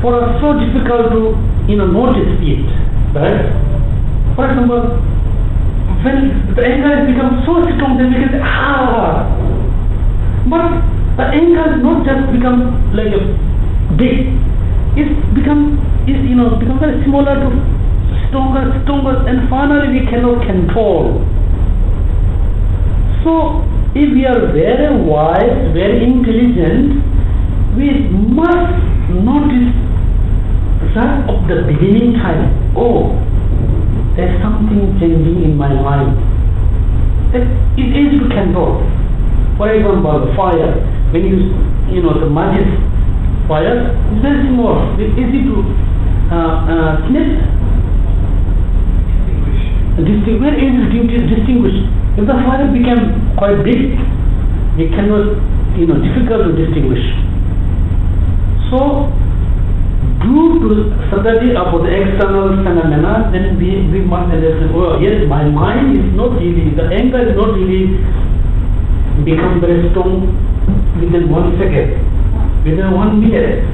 for us so difficult to notice it, right? For example, when the anger has become so strong, then we can say, but the anger has not just become like a big, it's become very smaller to stronger, and finally we cannot control. So, if we are very wise, very intelligent, we must notice right of the beginning time. Oh, there's something changing in my mind. That it is to control. For example, fire. When the matches fire, it's very small. It's easy to snip. Very easy to distinguish. If the fire became quite big, we cannot, difficult to distinguish. So, due to study about the external phenomena, then we must understand, yes, my mind is not really, the anger is not really become very strong within 1 second, within 1 minute.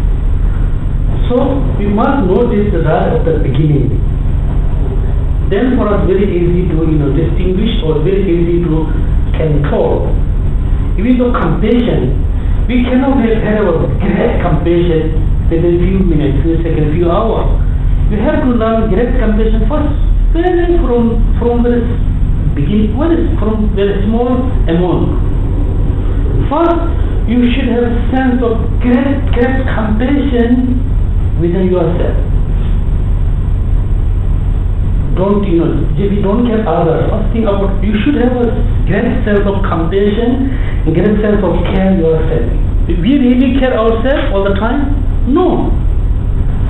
So, we must notice that at the beginning. Then for us very easy to distinguish or very easy to control. Even though compassion, we cannot have a great compassion within few minutes, few seconds, few hours. We have to learn great compassion first. Very from the beginning, from very small amount. First, you should have a sense of great compassion within yourself. If you don't care others, first think about, you should have a great sense of compassion, a great sense of care yourself. We really care ourselves all the time? No.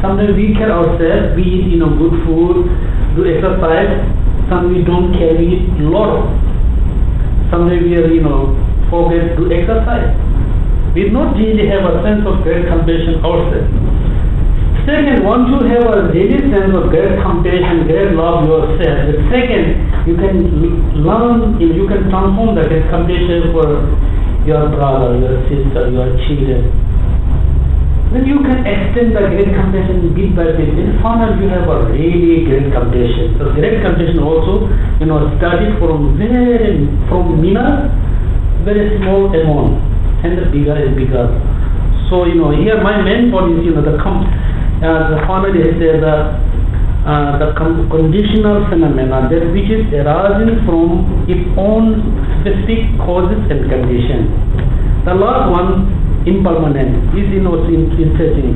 Sometimes we care ourselves, we eat good food, do exercise. Sometimes we don't care, we eat a lot. Sometimes we forget to exercise. We not really have a sense of great compassion ourselves. Second, once you have a really sense of great compassion, great love yourself, the second, you can learn, you can transform that great compassion for your brother, your sister, your children. Then you can extend the great compassion bit by bit. In finally, you have a really great compassion. So great compassion also, started from minor, very small amount, and the bigger and bigger. So here my main point is the finally is the conditional phenomena that which is arising from its own specific causes and conditions. The last one, impermanent, is interesting.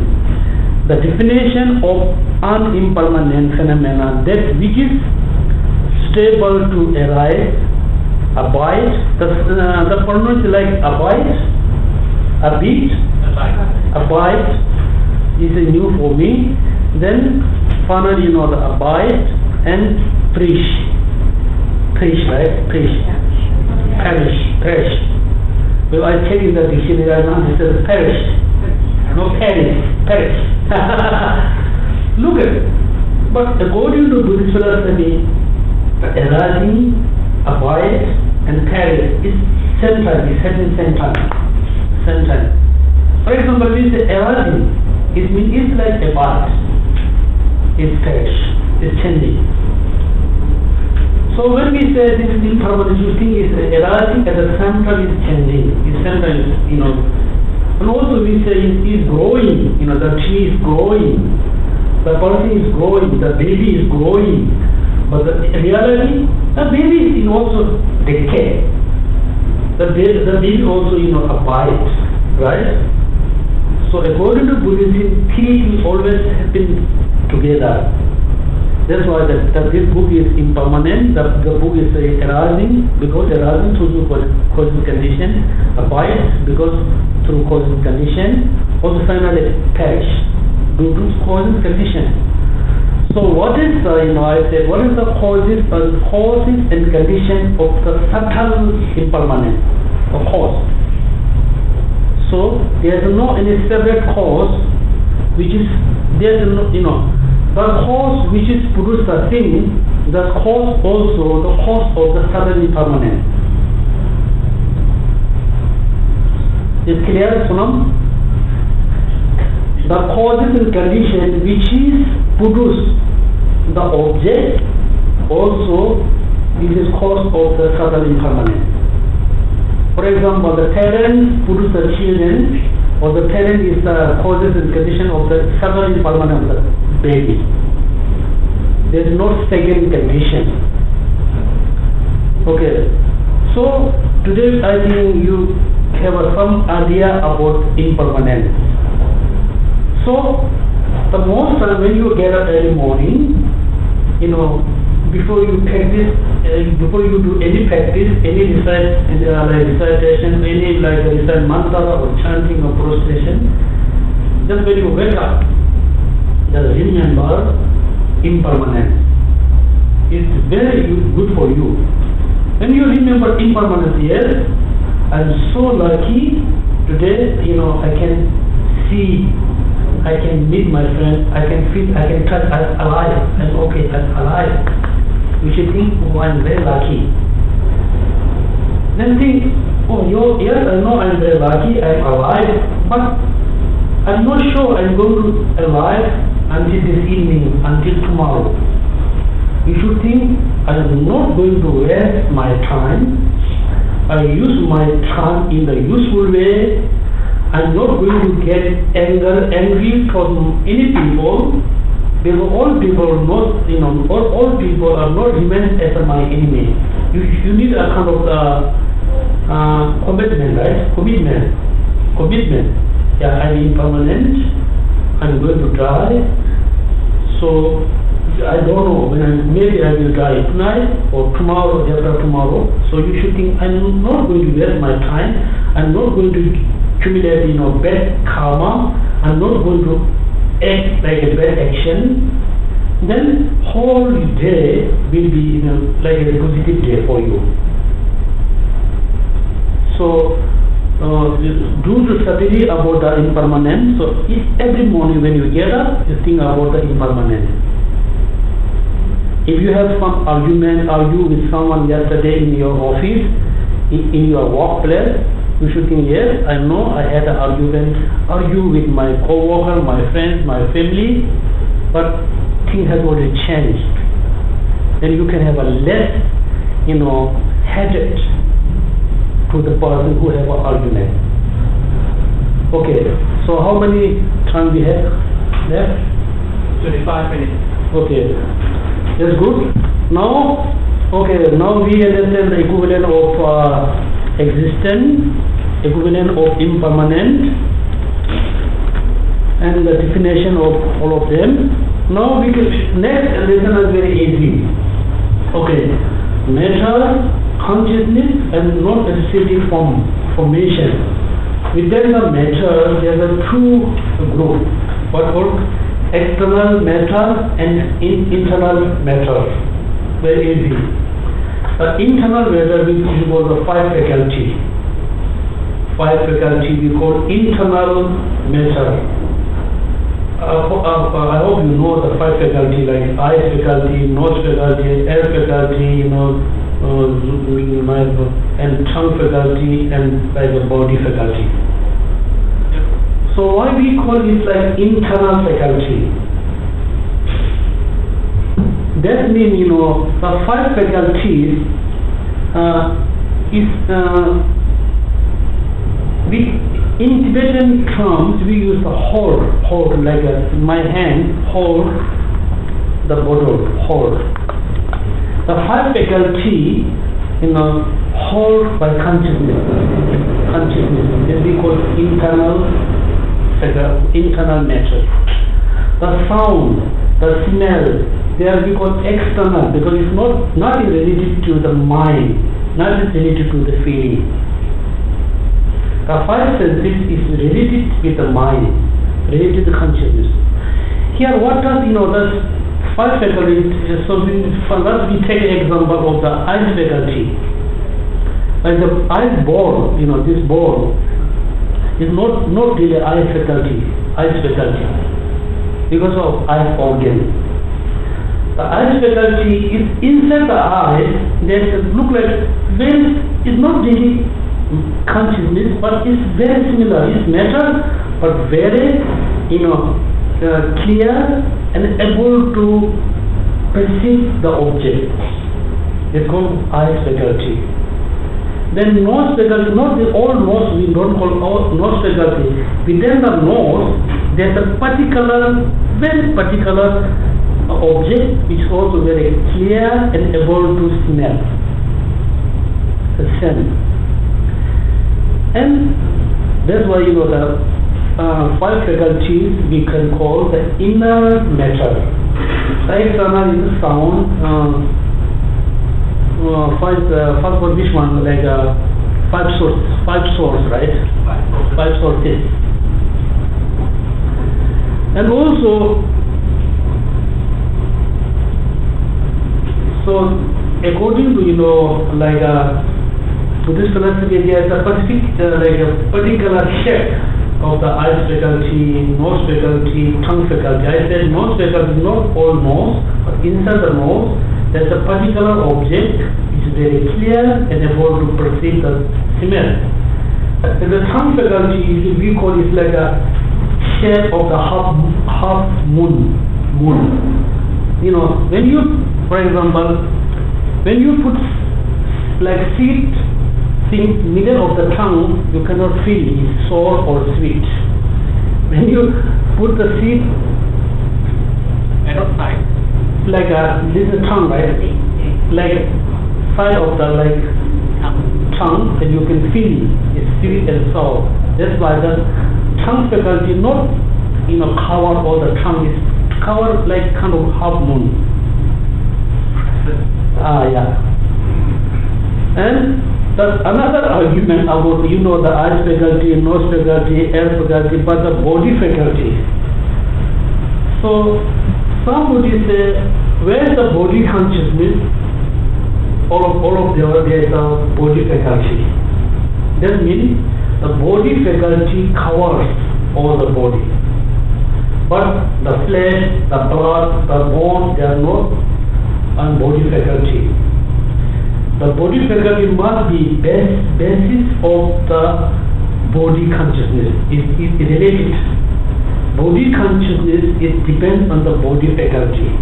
The definition of unimpermanent phenomena, that which is stable to arise, abide. The pronoun is like abide, abide is a new for me. Then finally the abide and perish, right? Perish. Well, I check in the dictionary, it says perish. No, perish. Look at it. But according to Buddhist philosophy, arising, abide, and perish is same time, is happening same time. For example, we say arising, it means it's like abide, it's perish, it's changing. So when we say this is impermanent, you think it's arising, at the same time it's changing. It's sometimes, and also we say it's growing, the tree is growing, the person is growing, the baby is growing. But the reality, the baby is also decay. The baby also, abides, right? So according to Buddhism, three things always happen together. That's why this book is impermanent. The book is arising because arising through causes condition, abides because through causes condition, also finally perish due to causes condition. So what is I said what is the causes and condition of the subtle impermanence, of cause. So there is no any separate cause which is there is no the cause which is produced the thing, the cause also the cause of the subtle impermanence. Is clear, Sunam? The causes and condition which is produced the object also this is cause of the subtle impermanence. For example, the parents produce the children, or the parent is the causes and condition of the subtle impermanence of the baby. There is no second condition. Okay, so today I think you have some idea about impermanence. So the most time when you get up early morning, before you practice, before you do any practice, any recitation, any recite mantra or chanting or prostration, just when you wake up, just remember impermanence. It's very good for you. When you remember impermanence, yes, I'm so lucky today, I can see, I can meet my friend, I can feel, I can touch, I'm alive, I'm okay, I'm alive. You should think, oh, I'm very lucky. Then think, oh, yes, I know I'm very lucky, I'm alive, but I'm not sure I'm going to alive until this evening, until tomorrow. You should think, I'm not going to waste my time. I use my time in the useful way. I'm not going to get angry from any people, because all people are not, all people are not remain as my enemy. You need a kind of commitment, right? Commitment. Yeah, I'm impermanent. I'm going to die. So I don't know maybe I will die tonight or tomorrow, after tomorrow. So you should think, I'm not going to waste my time. I'm not going to accumulate bad karma. I'm not going to act like a bad action. Then whole day will be like a positive day for you. So do the study about the impermanence. So every morning when you get up, you think about the impermanence. If you have some argue with someone yesterday in your office, in your workplace, you should think, yes, I know I had an argue with my co-worker, my friends, my family, but things have already changed. Then you can have a less, hatred to the person who have an argument. Okay, so how many time we have left? 25 minutes. Okay, that's good. Now we understand the equivalent of existence, equivalent of impermanent, and the definition of all of them. Now we can next lesson is very easy. Okay, matter, consciousness, and not necessarily formation. Within the matter, there are two groups. What called external matter and internal matter. Very easy. The internal matter which is called the five faculty. Five faculty we call internal matter. I hope you know the five faculty like eye faculty, nose faculty, air faculty, and tongue faculty, and like the body faculty. So why we call it like internal faculty? That means the five faculties in Tibetan terms we use the hold like my hand, hold the bottle, hold. The five faculty, hold by consciousness. That we call internal matter. The sound, the smell, they are called external because it's not related to the mind, not related to the feeling. The five senses is related with the mind, related to the consciousness. Here, what does the five faculties is something. First, we take an example of the eyes faculty. Like the eyes ball, this ball is not really eyes faculty, because of eye organ. The eyes faculty is inside the eye that look like it's not really consciousness, but it's very similar. It's matter, but very clear and able to perceive the object. It's called eyes faculty. Then nose faculty, not the all nose, we don't call all nose faculty. Within the nose, there's a very particular object which is also very clear and able to smell. The scent. And that's why the five faculties we can call the inner matter. The external is the sound. First one, which one? Like five sources, right? Five sources. And also, so according to Buddhist philosophy, there is a particular shape of the eyes faculty, nose faculty, tongue faculty. I said nose faculty is not all nose, but inside the nose there's a particular object which is very clear and able to perceive the smell. The tongue faculty we call it like a shape of the half moon. When you, for example, when you put like seed in middle of the tongue, you cannot feel it's sour or sweet. When you put the seed outside, this is tongue, right? Like side of the tongue, and you can feel it's sweet and sour. That's why the tongue faculty not cover all the tongue, is covered like kind of half moon. Yeah. And that's another argument about the eyes faculty, nose faculty, air faculty, but the body faculty. So somebody say, where is the body consciousness? All of there is a body faculty. That means the body faculty covers all the body. But the flesh, the blood, the bone, they are not on body faculty. The body faculty must be basis of the body consciousness. It's related. Body consciousness depends on the body faculty.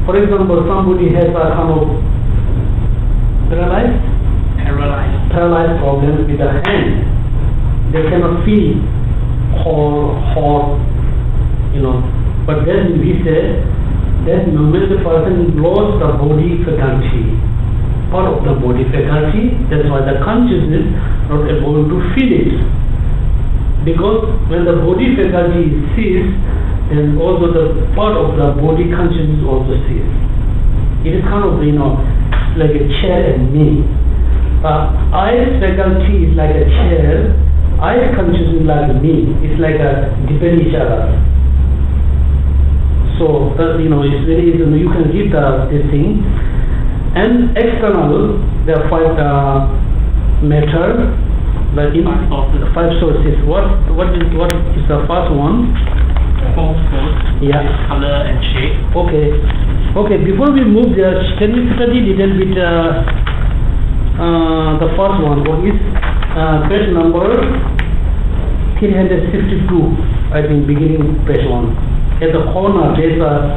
For example, somebody has a kind of paralyzed problem with the hand. They cannot feel hot, But then we say that moment the person lost the body faculty, part of the body faculty. That's why the consciousness not able to feel it. Because when the body faculty ceases, then also the part of the body consciousness also ceases. It is kind of like a chair and me. Eyes faculty is like a chair. Eyes consciousness is like me. It's like a depend each other. So it's very easy. You can read this thing. And external, there are five matter. Five sources. What is the first one? Form, yeah. Color and shape. Okay. Before we move there, can we study a little bit the first one? What is page number 362? I think beginning page one. At the corner, there is a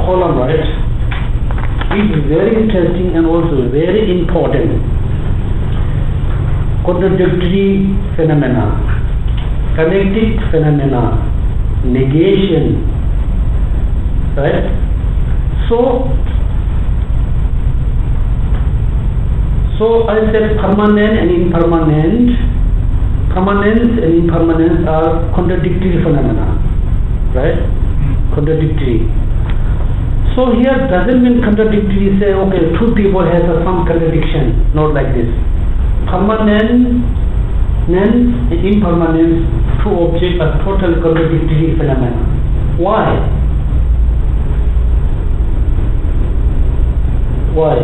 column, right? It is very interesting and also very important. Contradictory phenomena, connected phenomena, negation, right? So I said permanent and impermanent. Permanence and impermanence are contradictory phenomena, right? contradictory. So here doesn't mean contradictory, say, okay, two people has some contradiction, not like this. Permanent and impermanence, two objects are totally contradictory phenomena. Why? Why?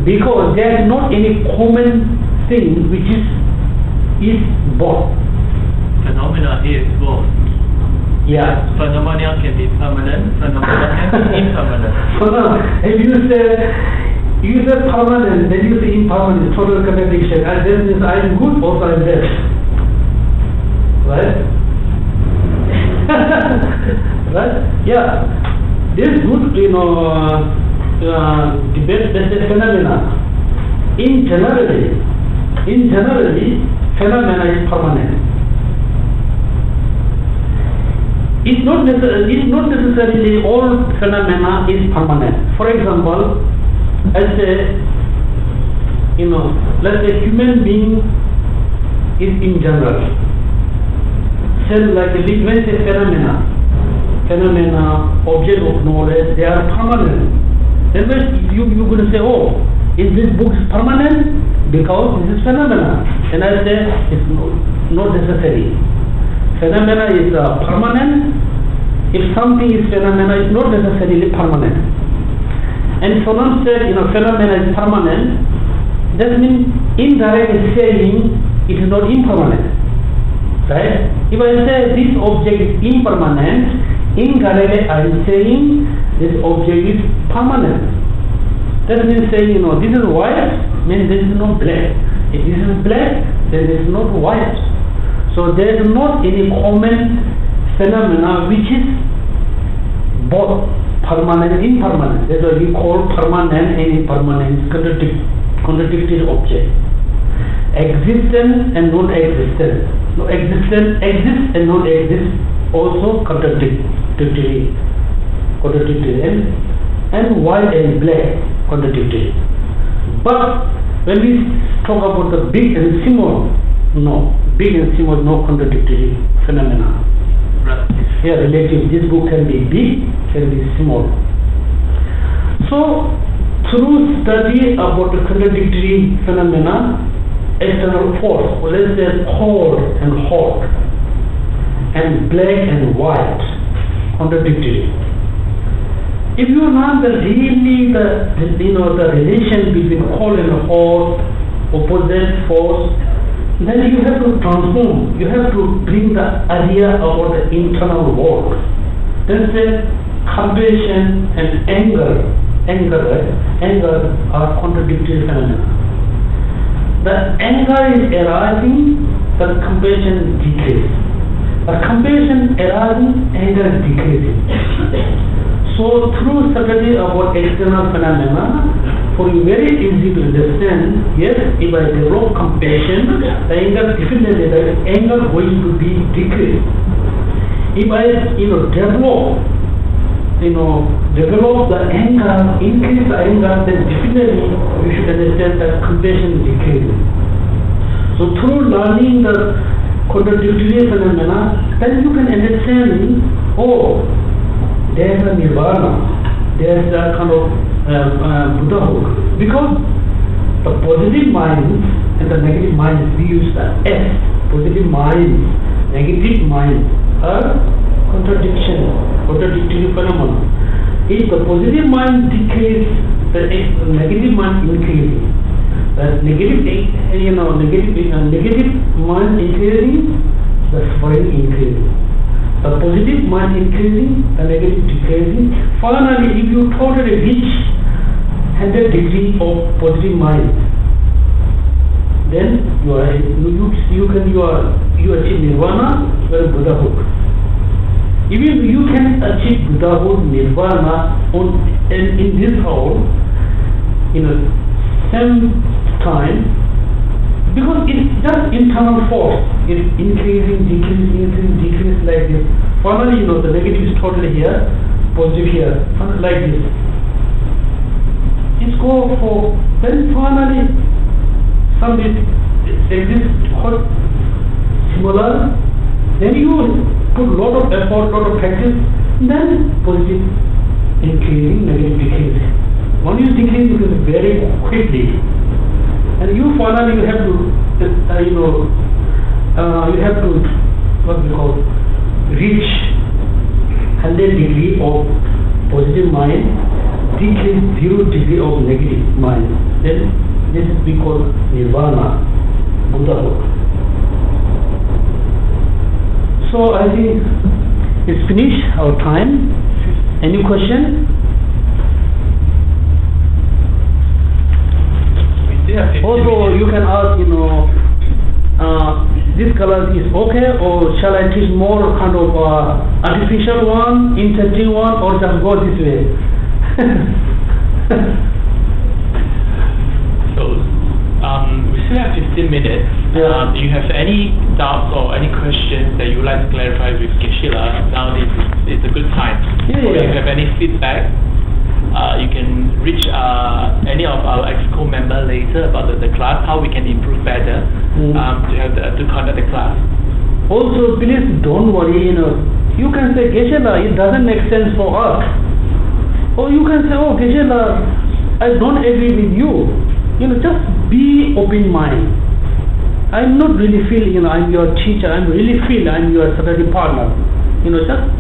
Because there is not any common thing which is both. Phenomena is both. Yeah. Phenomena can be permanent, phenomena can be impermanent. So now, if you say permanent, then you say impermanent, total contradiction, and then means I am good or I am bad. Right? Right? Yeah. This good, debate based phenomena. In generally, phenomena is permanent. It's not necessarily all phenomena is permanent. For example, let's say human being is in general. Say like when we say phenomena, object of knowledge, they are permanent. Then you're going to say, oh, is this book permanent? Because this is phenomena. And I say it's not necessary. Phenomena is permanent. If something is phenomena, it's not necessarily permanent. And if someone said, phenomena is permanent, that means indirectly saying it is not impermanent. Right? If I say this object is impermanent, indirectly I am saying this object is permanent. That means saying, this is white, means this is not black. If this is black, then this is not white. So there is not any common phenomena which is both permanent and impermanent. That's what we call permanent and impermanent contradictory object. Existence and non-existence. No, existence exists and non-exists also contradictory. And white and black contradictory. But when we talk about the big and small, no. Big and small, no contradictory phenomena. Right. Here, relative, this book can be big, can be small. So, through study about the contradictory phenomena, external force, or let's say cold and hot, and black and white, contradictory. If you learn the relation between cold and hot, opposite force, then you have to transform, you have to bring the idea about the internal world. Then say compassion and anger are contradictory phenomena. The anger is arising, the compassion decreases. The compassion arising, anger is decreasing. So through study about external phenomena, for you very easy to understand, yes, if I develop compassion, the anger definitely, the anger going to be decreased. If I develop the anger, increase the anger, then definitely you should understand that compassion decreases. So through learning the contradictory phenomena, then you can understand, oh, there is a nirvana, there is a kind of Buddhahood. Because the positive minds and the negative minds, we use the S, positive minds, negative minds are contradictory phenomena. If the positive mind decreases, the negative mind increases. The negative mind increasing, the suffering increasing. The positive mind increasing, the negative decreasing. Finally, if you totally reach 100 degrees of positive mind, then you achieve nirvana, you are Buddhahood. Even you can achieve Buddhahood, nirvana in this whole, same time, because it's just internal force. It's increasing, decreasing like this. Finally, the negative is totally here, positive here, like this. It's go for, then finally, some exists similar, Then you put lot of effort, lot of practice, then positive increasing, negative decreasing. When you decrease, you can very quickly. And you finally you have to, you have to, what we call, reach 100 degree of positive mind, decrease 0 degree of negative mind. Then this is we call nirvana, Buddhahood. So I think it's finished our time. Any question? Also, you can ask, this color is okay, or shall I teach more kind of artificial one, interesting one, or just go this way? So, we still have 15 minutes. Yeah. Do you have any doubts or any questions that you would like to clarify with Geshe? Now it's a good time. Yeah. If you have any feedback, you can reach any of our EXCO member later about the class, how we can improve better to conduct the class. Also, please don't worry, you can say, Geshe, it doesn't make sense for us. Or you can say, oh, Geshe, I don't agree with you. Just be open mind. I'm not really feel, I'm your teacher, I really feel I'm your study partner. Just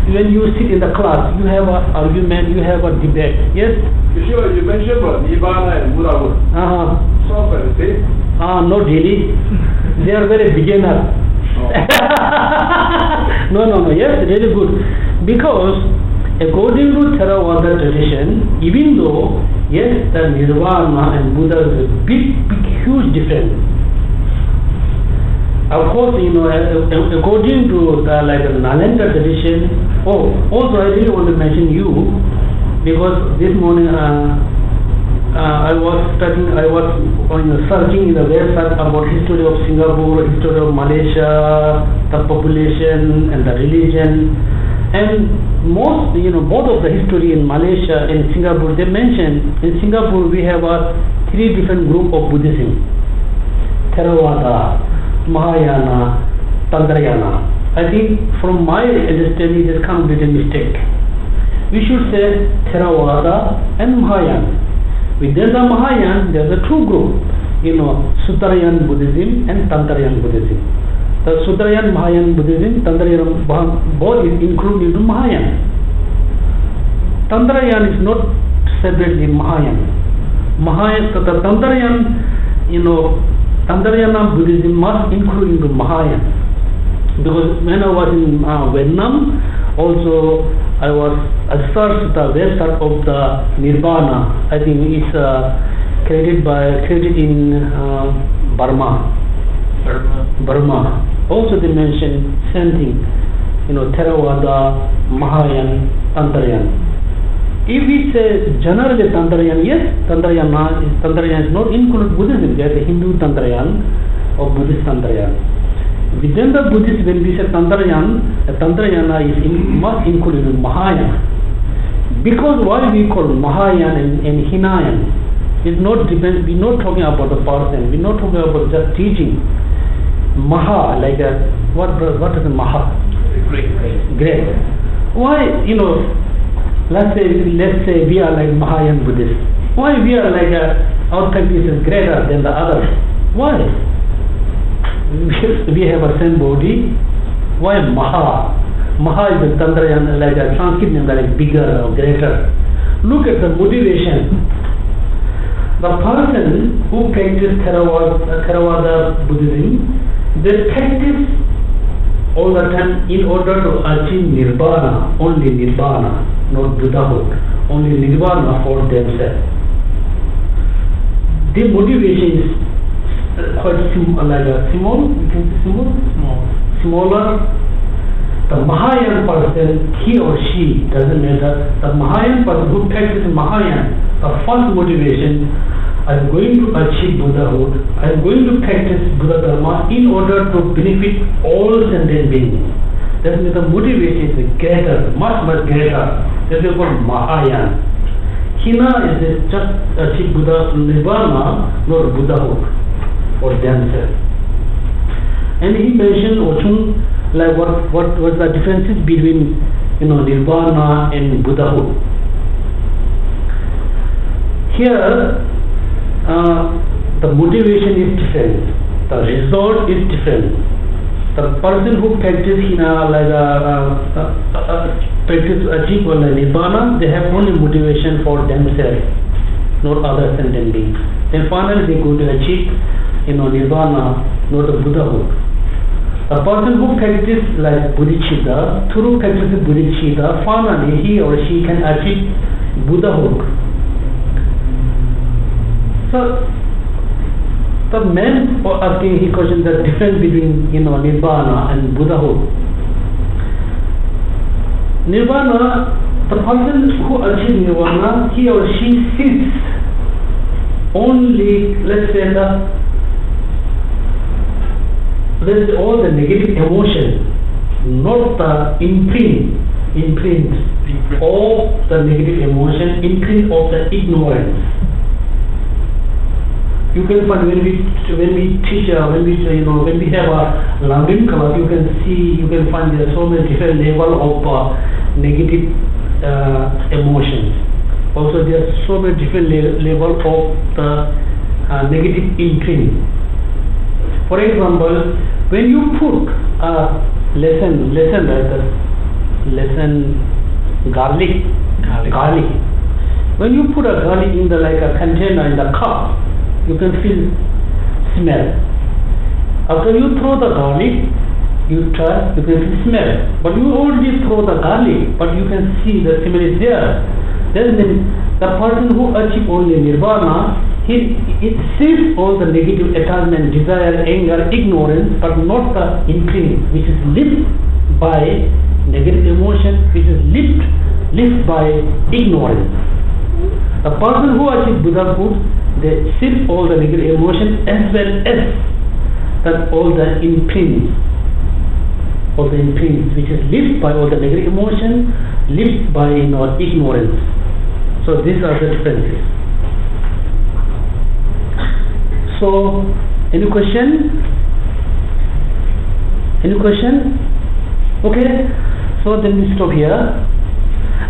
when you sit in the class, you have an argument, you have a debate. Yes? You mentioned about Nibbana and Buddhahood. So far, see? Not really. They are very beginner. No. Yes, very good. Because according to Theravada tradition, even though, yes, the Nirvana and Buddha is a big, huge difference. Of course, according to the Nalanda tradition, also I really want to mention you, because this morning I was searching in the website about history of Singapore, history of Malaysia, the population and the religion, and most, both of the history in Malaysia and Singapore, they mention in Singapore we have 3 different group of Buddhism: Theravada, Mahayana, Tantrayana. I think from my understanding this can't be a mistake. We should say Theravada and Mahayana. Within the Mahayana there are 2 groups, Sutrayan Buddhism and Tantrayan Buddhism. The Sutrayan Mahayana Buddhism, Tantrayan, both is included in Mahayana. Tantrayan is not separately Mahayana. The Tantrayan, Tantrayana Buddhism must include into Mahayana. Because when I was in Vietnam, also I searched the website of the Nibbana. I think it's created in Burma. Also they mention same thing, Theravada, Mahayana, Tantrayan. If we say generally Tantrayan, yes, Tantrayan is not include Buddhism. There is a Hindu Tantrayan or Buddhist Tantrayan. Within the Buddhist, when we say Tantrayana must include in Mahayana. Because why we call Mahayana and Hinayana, it's not depend. We're not talking about the person. We're not talking about just teaching. Maha, like what is a Maha? Great. Why, let's say we are like Mahayana Buddhists. Why we are like our country is greater than the others? Why? We have a same body. Why Maha? Maha is a Tantrayan, like a Sanskrit name, like bigger or greater. Look at the motivation. The person who practices Theravada Buddhism, they practice all the time in order to achieve Nibbana, only Nibbana, not Buddhahood, only Nibbana for themselves. The motivation is quite smaller. The Mahayana person, he or she, doesn't matter. The Mahayana person who practices Mahayana, the first motivation, I'm going to achieve Buddhahood, I'm going to practice Buddha Dharma in order to benefit all sentient beings. That means the motivation is greater, much greater. That is called Mahayana. Hina is just achieve Buddha Nibbana, not Buddhahood for themselves. And he mentioned like what was the differences between nirvana and Buddhahood. Here, the motivation is different, the result is different. The person who practice practice achieve nirvana, they have only motivation for themselves, not other sentient beings. Then finally they go to achieve nirvana, not the Buddhahood. A person who practices like bodhicitta, through practicing bodhicitta, finally he or she can achieve Buddhahood. So the man asking he questioned the difference between nirvana and Buddhahood. Nirvana, the person who achieves nirvana, he or she sits only, let's say all the negative emotion, not the imprint of the negative emotion, imprint of the ignorance. You can find when we teach, when we have a learning class, you can find there are so many different level of negative emotions. Also, there are so many different level of the negative imprint. For example, when you put a lesson garlic. When you put a garlic in the like a container in the cup, you can feel smell. After you throw the garlic, you try, you can feel smell. But you already throw the garlic, but you can see the smell is there. Then the person who achieves only nirvana, it sees all the negative attachment, desire, anger, ignorance, but not the imprint, which is lived by negative emotion, which is lived by ignorance. The person who achieves Buddhahood, they shift all the negative emotion as well as that all the imprints, which is lived by all the negative emotion, lived by ignorance. So these are the differences. So, any question? Okay. So then we stop here.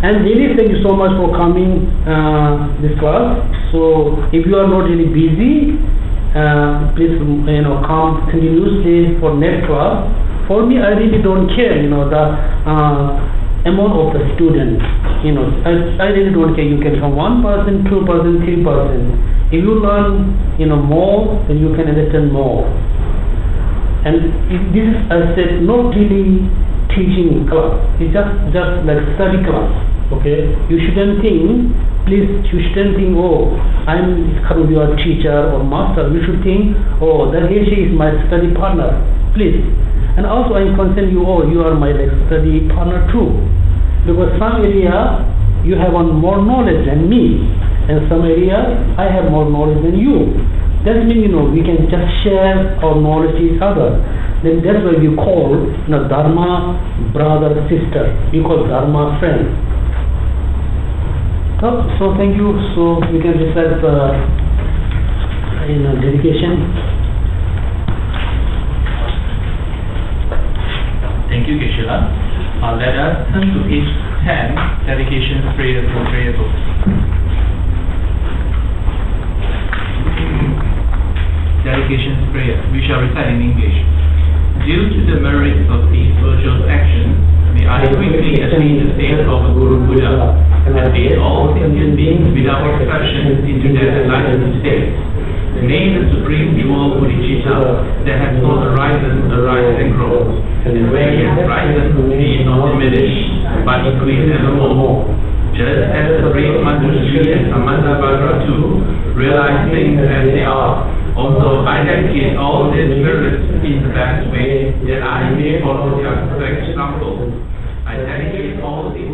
And really thank you so much for coming this class. So if you are not really busy, please come continuously for next class. For me, I really don't care the amount of the students. I really don't care. You can come 1 person, 2 person, 3 person. If you learn more, then you can understand more. And this is, I said, not really teaching class. It's just like study class. Okay, you shouldn't think, oh, I'm your teacher or master. You should think, oh, that Geshe is my study partner, please. And also I'm concerned you, oh, you are my study partner too. Because some area you have more knowledge than me, and some area I have more knowledge than you. That means we can just share our knowledge to each other. Then that's why we call Dharma brother sister. We call Dharma friend. So thank you. So we can recite dedication. Thank you, Geshe. Let us turn to page 10, dedication prayer from prayer book. Dedication prayer. We shall recite in English. Due to the merits of these virtuous actions, may I quickly attain the state of a Guru Buddha, and lead all sentient beings without exception into their enlightened state. May the supreme jewel bodhicitta that has not arisen arise and grow, and where it has risen may it not diminish, but increase evermore. Just as the brave Manjushri and Samantabhadra too realize things as they are, also I dedicate all these merits in the best way that I may follow their correct example. I dedicate all these